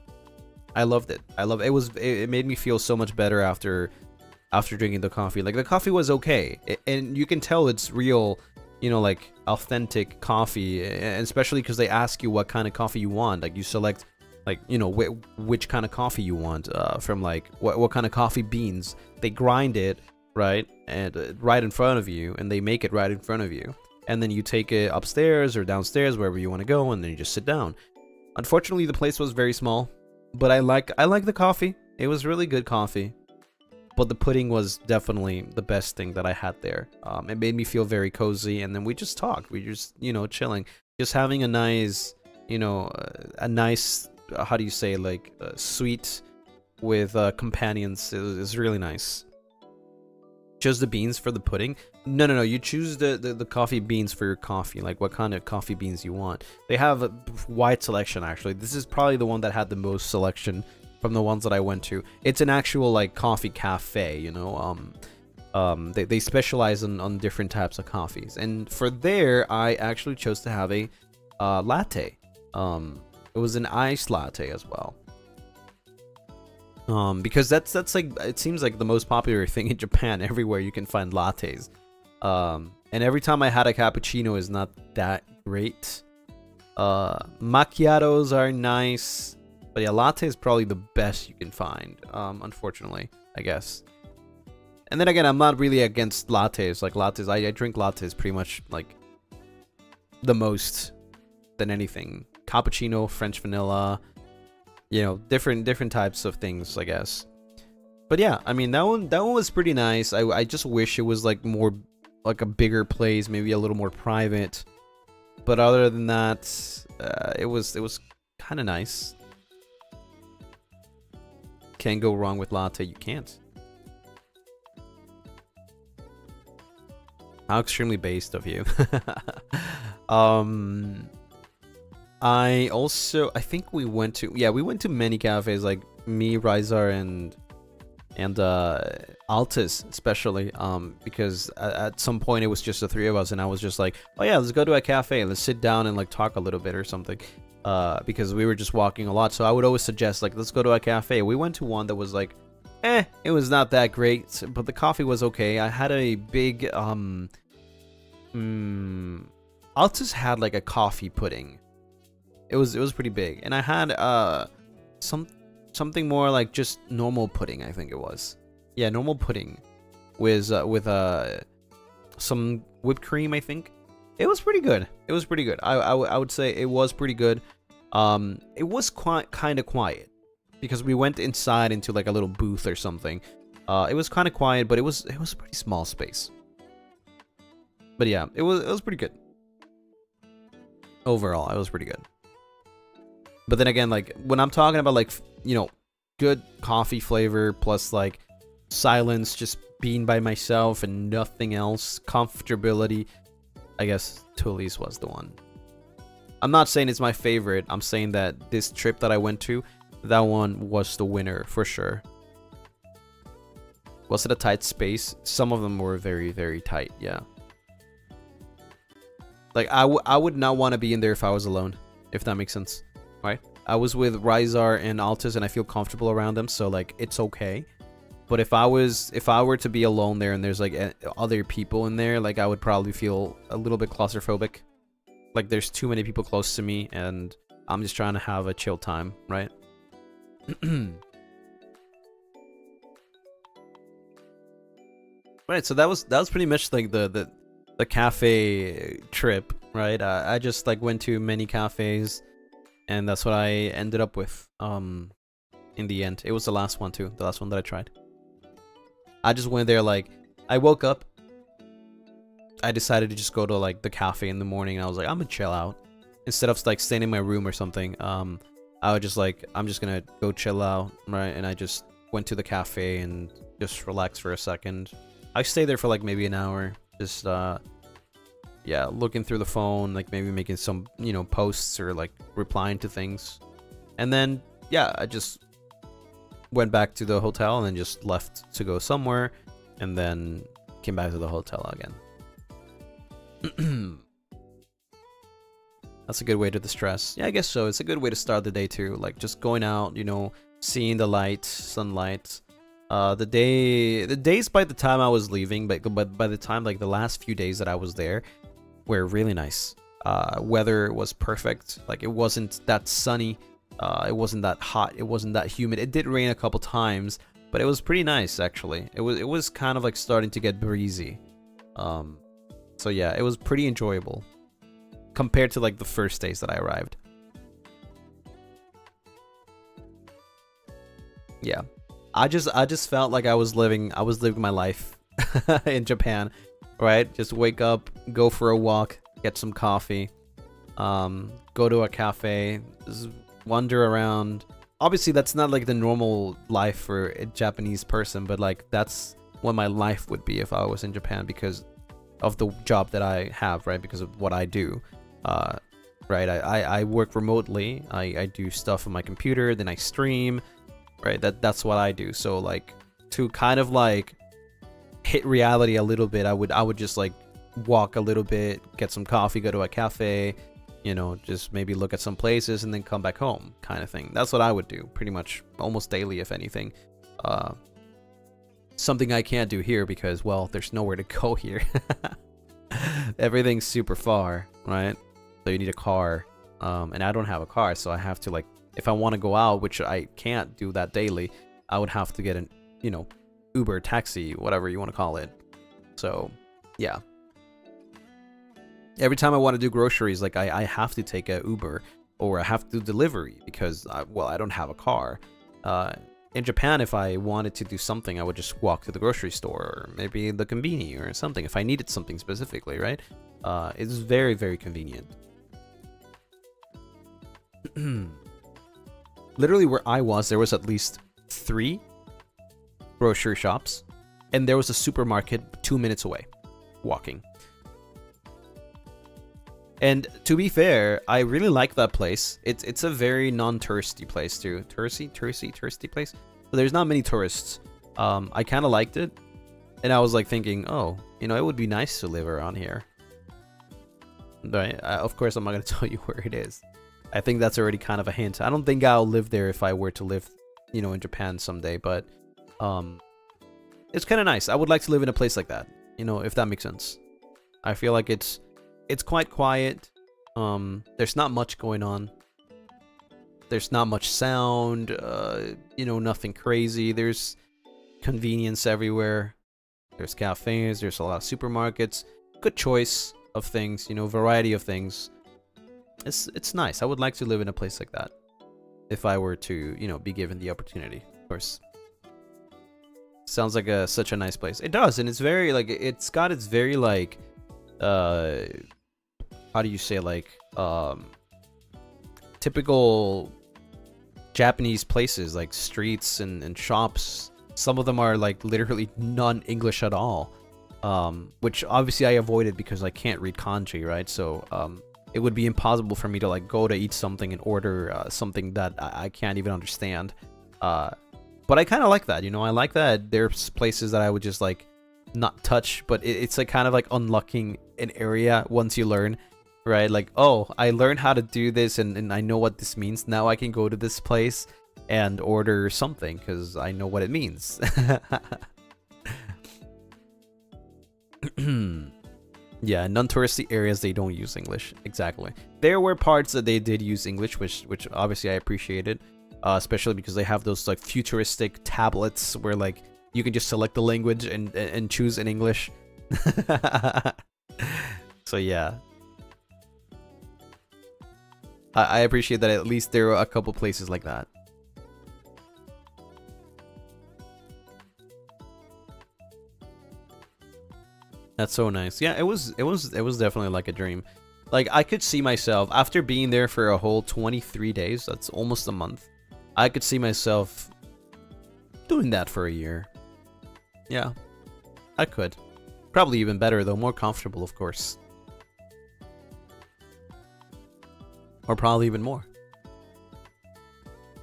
I loved it. It made me feel so much better after drinking the coffee. Like, the coffee was okay, and you can tell it's real, you know, like authentic coffee, and especially because they ask you what kind of coffee you want. Like, you select, like, you know, which kind of coffee you want, from like what kind of coffee beans. They grind it, right, and right in front of you, and they make it right in front of you, and then you take it upstairs or downstairs, wherever you want to go, and then you just sit down. Unfortunately, the place was very small, but I like the coffee. It was really good coffee. But the pudding was definitely the best thing that I had there. It made me feel very cozy, and then we just talked. We just, you know, chilling, just having a nice, you know, how do you say, like, sweet with companions is really nice. Choose the beans for the pudding? No. You choose the coffee beans for your coffee, like what kind of coffee beans you want. They have a wide selection, actually. This is probably the one that had the most selection from the ones that I went to. It's an actual like coffee cafe, you know. They specialize on different types of coffees, and for there I actually chose to have a latte. It was an iced latte as well, because that's like, it seems like the most popular thing in Japan. Everywhere you can find lattes, and every time I had a cappuccino is not that great. Macchiatos are nice. But yeah, latte is probably the best you can find, unfortunately, I guess. And then again, I'm not really against lattes. Like, lattes, I drink lattes pretty much, like, the most than anything. Cappuccino, French vanilla, you know, different types of things, I guess. But yeah, I mean, that one was pretty nice. I just wish it was, like, more, like, a bigger place, maybe a little more private. But other than that, it was kind of nice. Can't go wrong with latte. You can't. How extremely based of you. I think we went to many cafes, like me, Rizar, and Altus especially, because at some point it was just the three of us, and I was just like, oh yeah, let's go to a cafe, let's sit down and like talk a little bit or something. Because we were just walking a lot, so I would always suggest, like, let's go to a cafe. We went to one that was like, it was not that great, but the coffee was okay. I had a big, Altus had like a coffee pudding. It was pretty big, and I had something more like just normal pudding. I think it was, yeah, normal pudding with some whipped cream, I think. It was pretty good. I would say it was pretty good. It was kind of quiet because we went inside into like a little booth or something. It was kind of quiet, but it was a pretty small space. But yeah, it was pretty good. Overall, it was pretty good. But then again, like, when I'm talking about, like, you know, good coffee flavor plus like silence, just being by myself and nothing else, comfortability, I guess Tully's was the one. I'm not saying it's my favorite. I'm saying that this trip that I went to, that one was the winner for sure. Was it a tight space? Some of them were very, very tight, yeah. Like, I would not want to be in there if I was alone, if that makes sense, right? I was with Rizar and Altus, and I feel comfortable around them, so, like, it's okay. But if I were to be alone there and there's like other people in there, like I would probably feel a little bit claustrophobic. Like there's too many people close to me and I'm just trying to have a chill time, right? Right, so that was pretty much like the cafe trip, right? I just like went to many cafes and that's what I ended up with in the end. It was the last one too, the last one that I tried. I just went there, like, I woke up, I decided to just go to, like, the cafe in the morning, and I was like, I'm gonna chill out. Instead of, like, staying in my room or something, I was just like, I'm just gonna go chill out, right? And I just went to the cafe and just relaxed for a second. I stayed there for, like, maybe an hour, just, yeah, looking through the phone, like, maybe making some, you know, posts or, like, replying to things. And then, yeah, I just went back to the hotel and then just left to go somewhere and then came back to the hotel again. That's a good way to distress. Yeah, I guess so. It's a good way to start the day too. Like just going out, you know, seeing the light, sunlight. The days by the time I was leaving, but by the time like the last few days that I was there were really nice. Weather was perfect. Like it wasn't that sunny. It wasn't that hot. It wasn't that humid. It did rain a couple times, but it was pretty nice actually. It was kind of like starting to get breezy. So yeah, it was pretty enjoyable compared to like the first days that I arrived. Yeah, I just felt like I was living my life in Japan, right? Just wake up, go for a walk, get some coffee, go to a cafe. Just wander around. Obviously that's not like the normal life for a Japanese person, but like that's what my life would be if I was in Japan because of the job that I have, right? Because of what I do. Right, I work remotely. I do stuff on my computer, then I stream, right? That's what I do. So like to kind of like hit reality a little bit, I would just like walk a little bit, get some coffee, go to a cafe, you know, just maybe look at some places and then come back home kind of thing. That's what I would do pretty much almost daily, if anything. Something I can't do here because, well, there's nowhere to go here. Everything's super far, right? So you need a car. And I don't have a car, so I have to like, if I want to go out, which I can't do that daily, I would have to get an, you know, Uber, taxi, whatever you want to call it. So, yeah. Every time I want to do groceries, like I have to take a Uber or I have to do delivery because, I don't have a car. In Japan, if I wanted to do something, I would just walk to the grocery store or maybe the conveni or something if I needed something specifically, right? It's very, very convenient. Literally where I was, there was at least 3 grocery shops and there was a supermarket 2 minutes away, walking. And to be fair, I really like that place. It's a very non-touristy place too. Touristy place. So there's not many tourists. I kind of liked it, and I was like thinking, oh, you know, it would be nice to live around here. Right? Of course, I'm not gonna tell you where it is. I think that's already kind of a hint. I don't think I'll live there if I were to live, you know, in Japan someday. But it's kind of nice. I would like to live in a place like that. You know, if that makes sense. I feel like it's quite quiet. There's not much going on. There's not much sound. You know, nothing crazy. There's convenience everywhere. There's cafes. There's a lot of supermarkets. Good choice of things. You know, variety of things. It's nice. I would like to live in a place like that if I were to, you know, be given the opportunity. Of course. Sounds like such a nice place. It does, and it's very like it's got its very like how do you say, like typical Japanese places, like streets and shops. Some of them are like literally non-English at all, which obviously I avoided because I can't read kanji, right? So it would be impossible for me to like go to eat something and order something that I can't even understand. But I kind of like that, you know. I like that there's places that I would just like not touch, but it's like kind of like unlocking an area once you learn, right? Like, oh, I learned how to do this and I know what this means. Now I can go to this place and order something because I know what it means. Yeah, non-touristy areas, they don't use English. Exactly. There were parts that they did use English, which obviously I appreciated, especially because they have those like futuristic tablets where like you can just select the language and choose in English. So yeah, I appreciate that at least there are a couple places like that. That's so nice. Yeah, it was definitely like a dream. Like I could see myself after being there for a whole 23 days, that's almost a month. I could see myself doing that for a year. Yeah. I could. Probably even better though, more comfortable, of course. Or probably even more.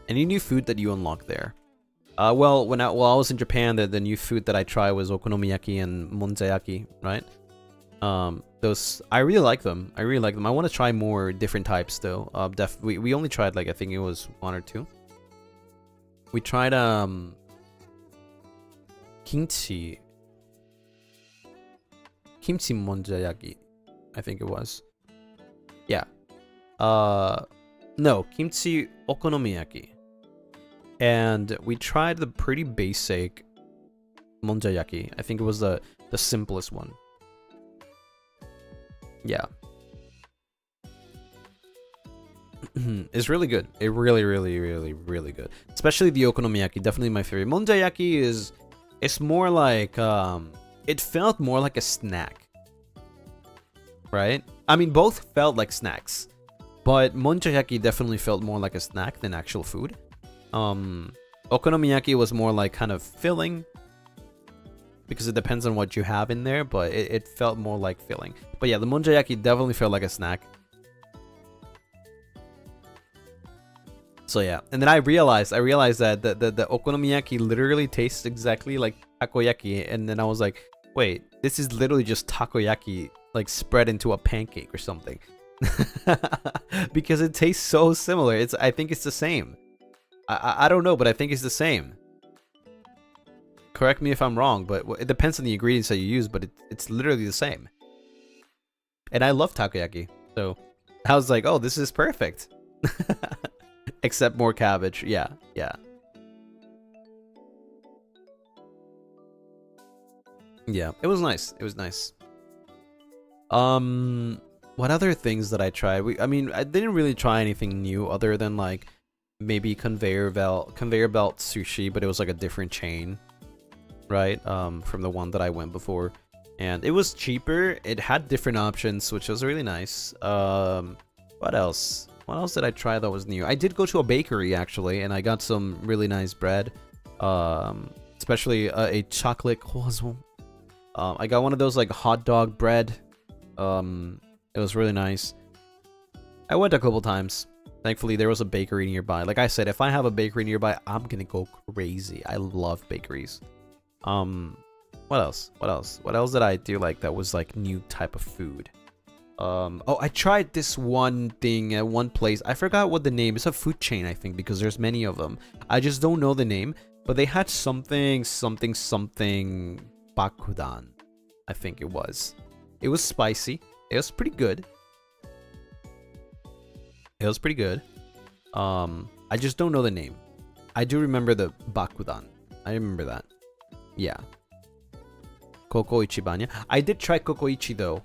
Any new food that you unlock there? Well, while I was in Japan, the new food that I tried was okonomiyaki and monzayaki, right? Those I really like them. I really like them. I want to try more different types though. We only tried like I think it was 1 or 2. We tried kimchi monzayaki, I think it was. Yeah. No, kimchi okonomiyaki. And we tried the pretty basic monzayaki. I think it was the simplest one. Yeah. It's really good. It really good. Especially the okonomiyaki, definitely my favorite. Monzayaki it's more like it felt more like a snack. Right? I mean both felt like snacks. But monzayaki definitely felt more like a snack than actual food. Okonomiyaki was more like kind of filling because it depends on what you have in there, but it felt more like filling. But yeah, the monzayaki definitely felt like a snack. So yeah, and then I realized that the okonomiyaki literally tastes exactly like takoyaki, and then I was like, wait, this is literally just takoyaki like spread into a pancake or something. Because it tastes so similar. I think it's the same. I don't know, but I think it's the same. Correct me if I'm wrong, but it depends on the ingredients that you use, but it's literally the same. And I love takoyaki, so I was like, oh, this is perfect. Except more cabbage. Yeah. Yeah, it was nice. It was nice. What other things that I tried? I mean, I didn't really try anything new other than like maybe conveyor belt sushi, but it was like a different chain, right? From the one that I went before, and it was cheaper. It had different options, which was really nice. What else? What else did I try that was new? I did go to a bakery actually, and I got some really nice bread. Especially a chocolate croissant. I got one of those like hot dog bread. It was really nice. I went a couple times. Thankfully, there was a bakery nearby. Like I said, if I have a bakery nearby, I'm gonna go crazy. I love bakeries. What else? What else did I do like that was like new type of food? Oh, I tried this one thing at one place. I forgot what the name. It's a food chain, I think, because there's many of them. I just don't know the name, but they had something bakudan. I think it was. It was spicy. It was pretty good. I just don't know the name. I do remember the bakudan. I remember that. Yeah. Koko Ichiban. Yeah. I did try Koko Ichi though.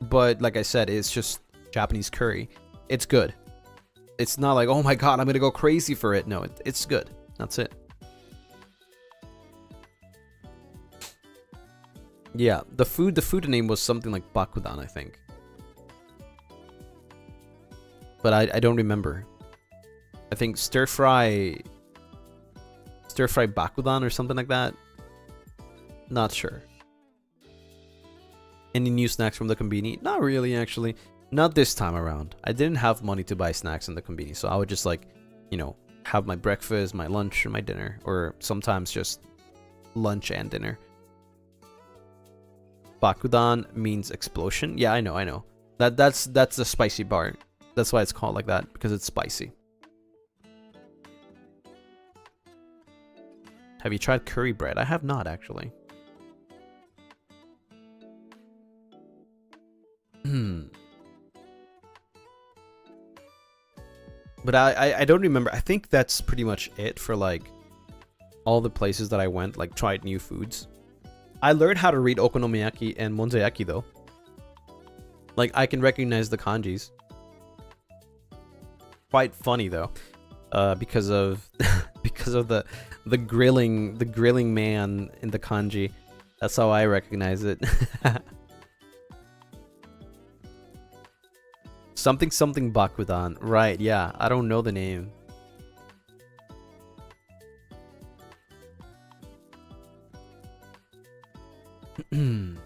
But like I said, it's just Japanese curry. It's good. It's not like, oh my god, I'm gonna go crazy for it. No, it's good. That's it. Yeah, the food name was something like bakudan, I think. But I don't remember. I think stir fry bakudan or something like that. Not sure. Any new snacks from the conveni? Not really, actually. Not this time around. I didn't have money to buy snacks in the conveni, so I would just like, you know, have my breakfast, my lunch, or my dinner, or sometimes just lunch and dinner. Bakudan means explosion. Yeah, I know. That's the spicy bar. That's why it's called like that, because it's spicy. Have you tried curry bread? I have not, actually. But I don't remember. I think that's pretty much it for like all the places that I went, like tried new foods. I learned how to read okonomiyaki and monzayaki though. Like I can recognize the kanjis. Quite funny though, because of because of the grilling man in the kanji. That's how I recognize it. Something Bakudan. Right, yeah. I don't know the name. I'm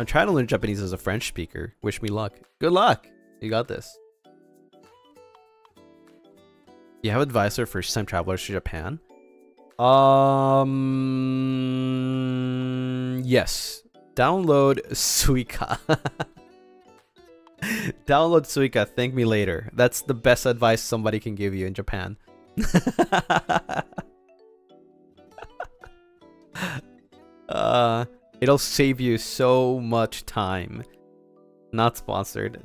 trying to learn Japanese as a French speaker. Wish me luck. Good luck. You got this. You have advice for first-time travelers to Japan? Yes. Download Suica. Download Suica, thank me later. That's the best advice somebody can give you in Japan. It'll save you so much time. Not sponsored.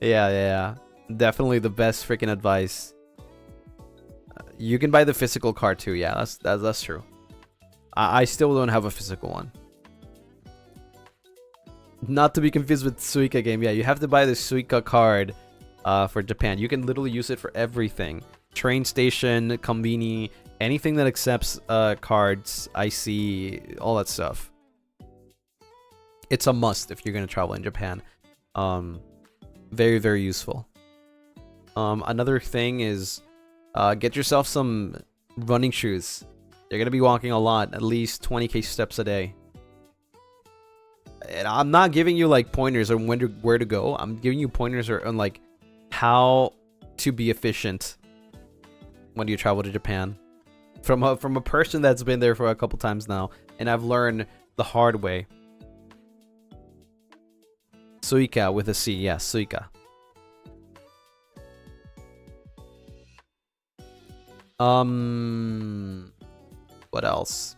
Yeah. Definitely the best freaking advice. You can buy the physical card too. Yeah, that's true. I still don't have a physical one. Not to be confused with Suica game. Yeah, you have to buy the Suica card for Japan. You can literally use it for everything. Train station, konbini, anything that accepts cards, IC, all that stuff. It's a must if you're going to travel in Japan. Very, very useful. Another thing is get yourself some running shoes. You're going to be walking a lot, at least 20k steps a day. And I'm not giving you like pointers on where to go. I'm giving you pointers on like how to be efficient when you travel to Japan. From a person that's been there for a couple times now, and I've learned the hard way. Suica with a C, yes, Suica. What else?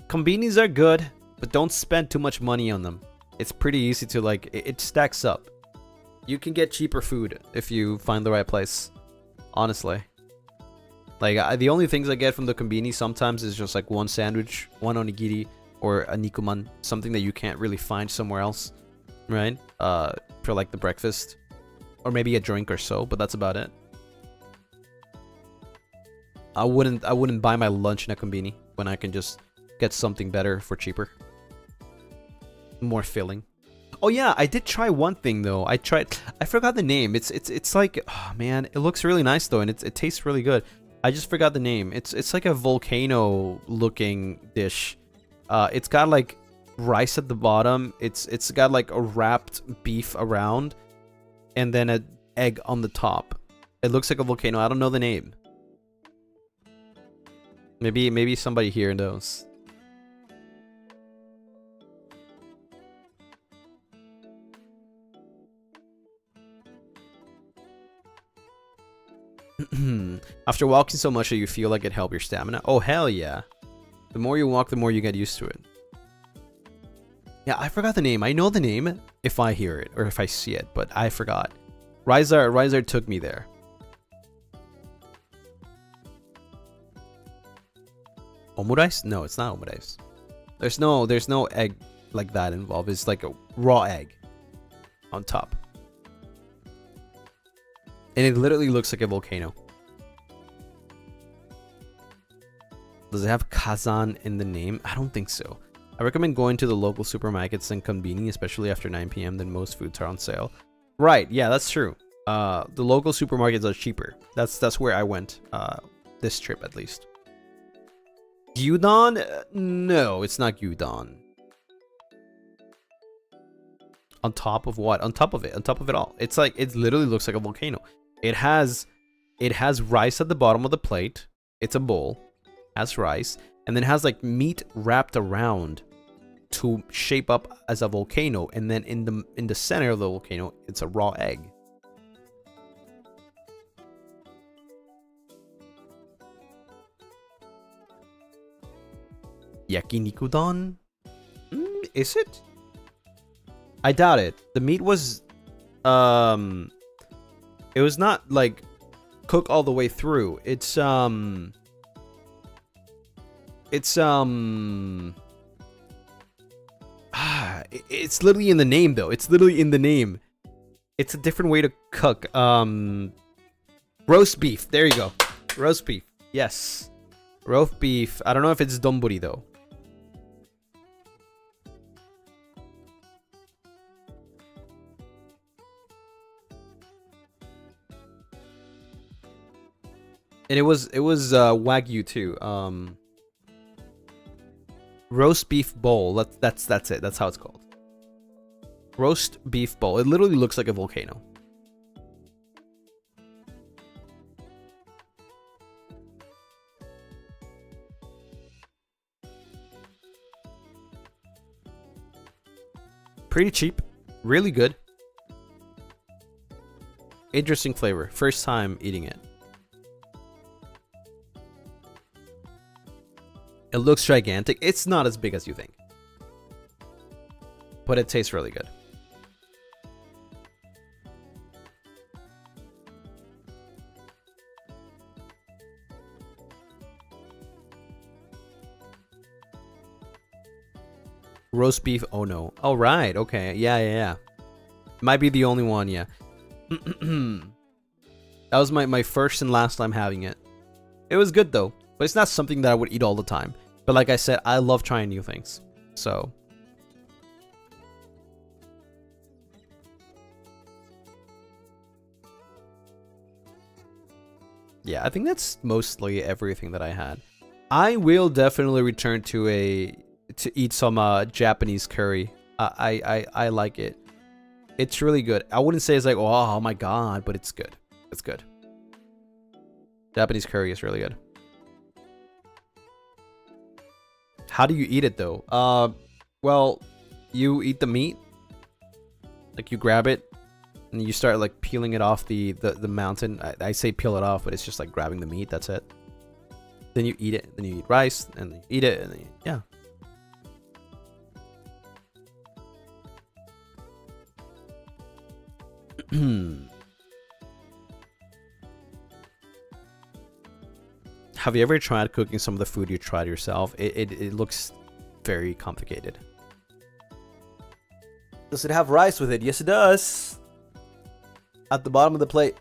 Konbinis are good, but don't spend too much money on them. It's pretty easy to like, it stacks up. You can get cheaper food if you find the right place. Honestly. Like, the only things I get from the konbini sometimes is just like one sandwich, one onigiri, or a nikuman. Something that you can't really find somewhere else. Right? For like the breakfast. Or maybe a drink or so, but that's about it. I wouldn't buy my lunch in a konbini when I can just get something better for cheaper. More filling. Oh yeah, I did try one thing though. I forgot the name. It's like, oh man, it looks really nice though, and it tastes really good. I just forgot the name. It's like a volcano looking dish. It's got like rice at the bottom. It's got like a wrapped beef around, and then an egg on the top. It looks like a volcano. I don't know the name. Maybe somebody here knows. After walking so much that you feel like it helped your stamina? Oh, hell yeah. The more you walk, the more you get used to it. Yeah, I forgot the name. I know the name if I hear it or if I see it, but I forgot. Ryzar took me there. Omurice? No, it's not omurice. There's no egg like that involved. It's like a raw egg on top. And it literally looks like a volcano. Does it have kazan in the name? I don't think so. I recommend going to the local supermarkets and konbini, especially after 9 p.m. then most foods are on sale. Right, yeah, that's true. The local supermarkets are cheaper. That's where I went this trip at least. Gyudon? No, it's not gyudon. On top of what? On top of it. On top of it all. It's like, it literally looks like a volcano. It has rice at the bottom of the plate. It's a bowl. Has rice. And then has like meat wrapped around to shape up as a volcano. And then in the center of the volcano, it's a raw egg. Yakinikudon? Is it? I doubt it. The meat was, it was not like cooked all the way through. It's it's literally in the name though. It's literally in the name. It's a different way to cook. Roast beef. There you go. Roast beef. Yes. Roast beef. I don't know if it's donburi though. And it was wagyu too. Roast beef bowl. That's it. That's how it's called. Roast beef bowl. It literally looks like a volcano. Pretty cheap. Really good. Interesting flavor. First time eating it. It looks gigantic. It's not as big as you think. But it tastes really good. Roast beef, oh no. Oh, right, okay. Yeah. Might be the only one, yeah. That was my first and last time having it. It was good though. But it's not something that I would eat all the time. But like I said, I love trying new things. So. Yeah, I think that's mostly everything that I had. I will definitely return to eat some Japanese curry. I like it. It's really good. I wouldn't say it's like, oh my god, but it's good. It's good. Japanese curry is really good. How do you eat it though? Well, you eat the meat. Like you grab it and you start like peeling it off the mountain. I say peel it off, but it's just like grabbing the meat. That's it. Then you eat it. Then you eat rice, and then you eat it, and then yeah. Have you ever tried cooking some of the food you tried yourself? It looks very complicated. Does it have rice with it? Yes, it does. At the bottom of the plate.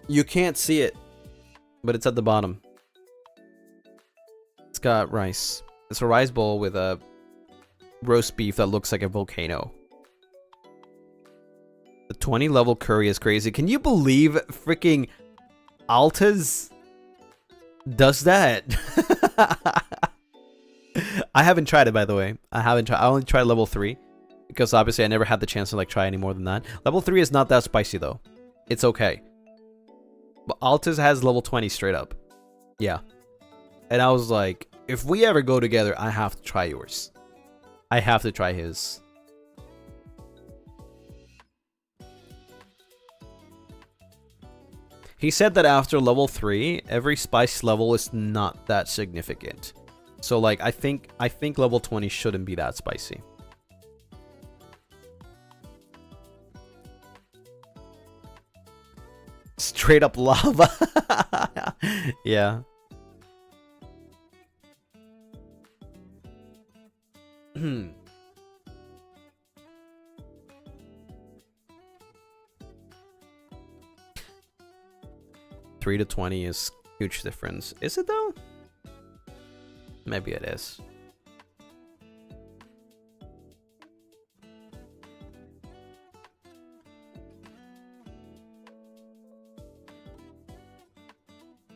You can't see it, but it's at the bottom. It's got rice. It's a rice bowl with a roast beef that looks like a volcano. The 20 level curry is crazy. Can you believe freaking Alta's does that? I haven't tried it, by the way. I only tried level 3 because obviously I never had the chance to like try any more than that. Level 3 is not that spicy though. It's okay. But Alta's has level 20 straight up. Yeah. And I was like, if we ever go together, I have to try yours. I have to try his. He said that after level 3, every spice level is not that significant. So like I think level 20 shouldn't be that spicy. Straight up lava. Yeah. 3 to 20 is huge difference. Is it though? Maybe it is.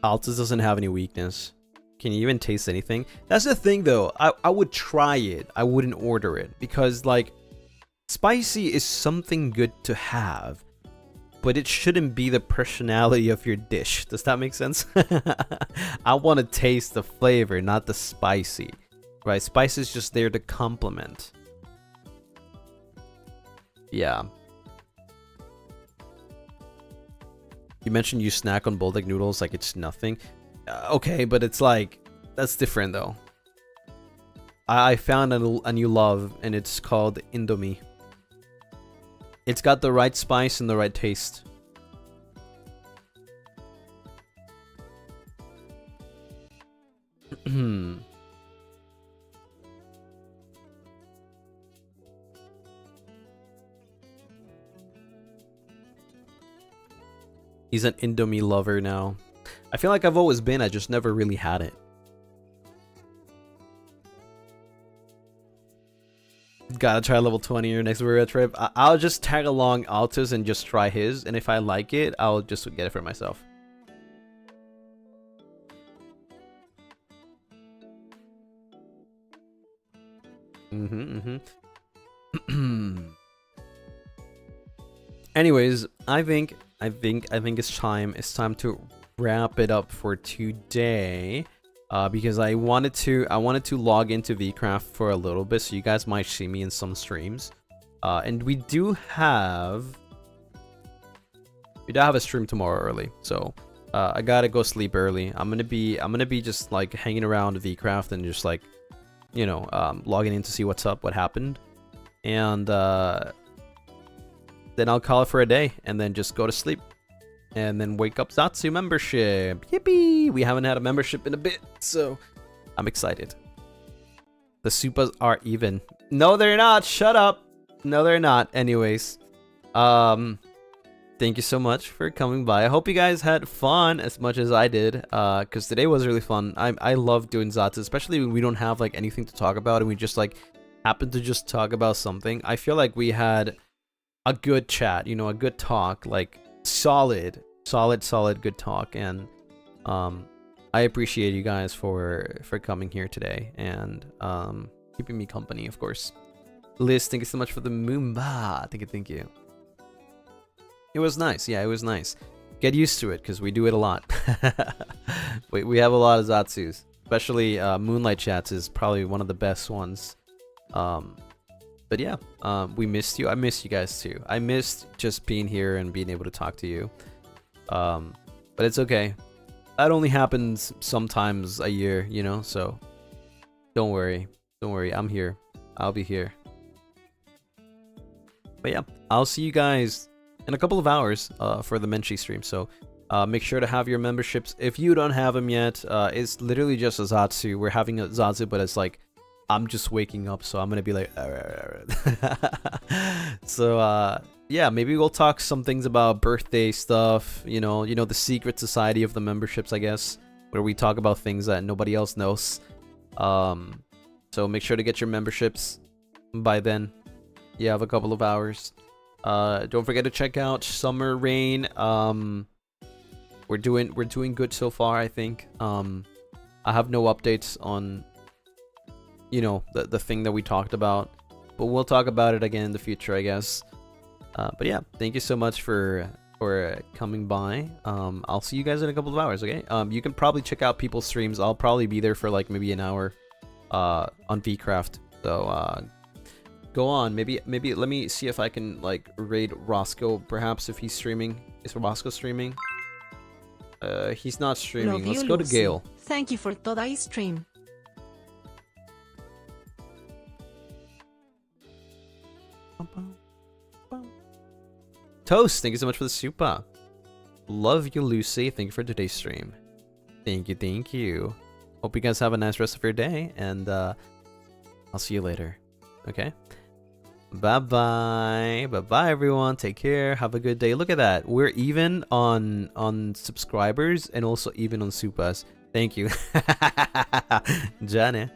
Altus doesn't have any weakness. Can you even taste anything? That's the thing though. I would try it. I wouldn't order it because like spicy is something good to have, but it shouldn't be the personality of your dish. Does that make sense? I want to taste the flavor, not the spicy. Right? Spice is just there to complement. Yeah. You mentioned you snack on boiled egg noodles like it's nothing. Okay, but it's like, that's different though. I found a new love, and it's called Indomie. It's got the right spice and the right taste. He's an Indomie lover now. I feel like I've always been, I just never really had it. Gotta try level 20 your next Rio trip. I'll just tag along Altus and just try his, and if I like it, I'll just get it for myself. Anyways, I think it's time to wrap it up for today. Because I wanted to log into VCraft for a little bit, so you guys might see me in some streams. And we do have a stream tomorrow early, so I gotta go sleep early. I'm gonna be just like hanging around VCraft and just like, you know, logging in to see what's up, what happened, and then I'll call it for a day, and then just go to sleep. And then wake up Zatsu membership. Yippee! We haven't had a membership in a bit, so I'm excited. The Supas are even. No, they're not. Shut up. No, they're not. Anyways, thank you so much for coming by. I hope you guys had fun as much as I did, because today was really fun. I love doing Zatsu, especially when we don't have like anything to talk about and we just like happen to just talk about something. I feel like we had a good chat, you know, a good talk, like solid good talk, and I appreciate you guys for coming here today and keeping me company, of course. Liz, thank you so much for the Moomba. Thank you. It was nice. Yeah, it was nice. Get used to it because we do it a lot. we have a lot of Zatsus, especially Moonlight Chats is probably one of the best ones. But yeah, we missed you. I missed you guys too. I missed just being here and being able to talk to you. But it's okay. That only happens sometimes a year, you know, so don't worry. Don't worry. I'm here. I'll be here. But yeah, I'll see you guys in a couple of hours for the Menchi stream. So make sure to have your memberships. If you don't have them yet, it's literally just a Zatsu. We're having a Zatsu, but it's like, I'm just waking up, so I'm gonna be like, so yeah, maybe we'll talk some things about birthday stuff, you know, the secret society of the memberships, I guess, where we talk about things that nobody else knows. So make sure to get your memberships by then. You have a couple of hours. Don't forget to check out Summer Rain. We're doing good so far, I think. I have no updates on, you know, the thing that we talked about, but we'll talk about it again in the future, I guess. But yeah, thank you so much for coming by. I'll see you guys in a couple of hours, okay? You can probably check out people's streams. I'll probably be there for like maybe an hour on VCraft. So go on. Maybe let me see if I can like raid Roscoe, perhaps, if he's streaming. Is Roscoe streaming? He's not streaming. Let's go to Gale. Thank you for today's stream. Toast, thank you so much for the super. Love you, Lucy. Thank you for today's stream. Thank you. Hope you guys have a nice rest of your day, and I'll see you later. Okay? Bye-bye. Bye-bye, everyone. Take care. Have a good day. Look at that. We're even on subscribers and also even on supas. Thank you. Jane.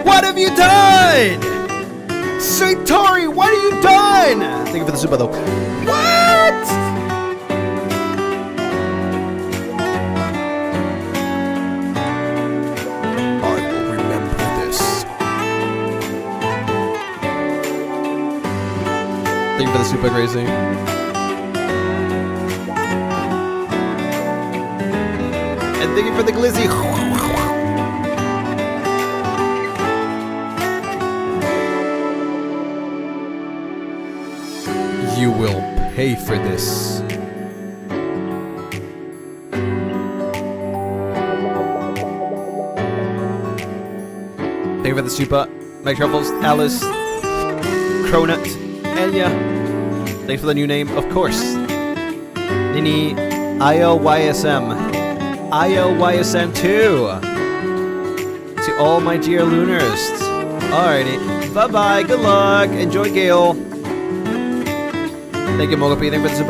What have you done? Satori, what have you done? Thank you for the super though. What? for the super crazy. And thank you for the glizzy. You will pay for this. Thank you for the super. Mike Truffles, Alice, Cronut, Elia. Thanks for the new name, of course. Nini, ILYSM. ILYSM2. To all my dear Lunarists. Alrighty. Bye-bye. Good luck. Enjoy Gale. Thank you, Mogopi. Thank you for the super.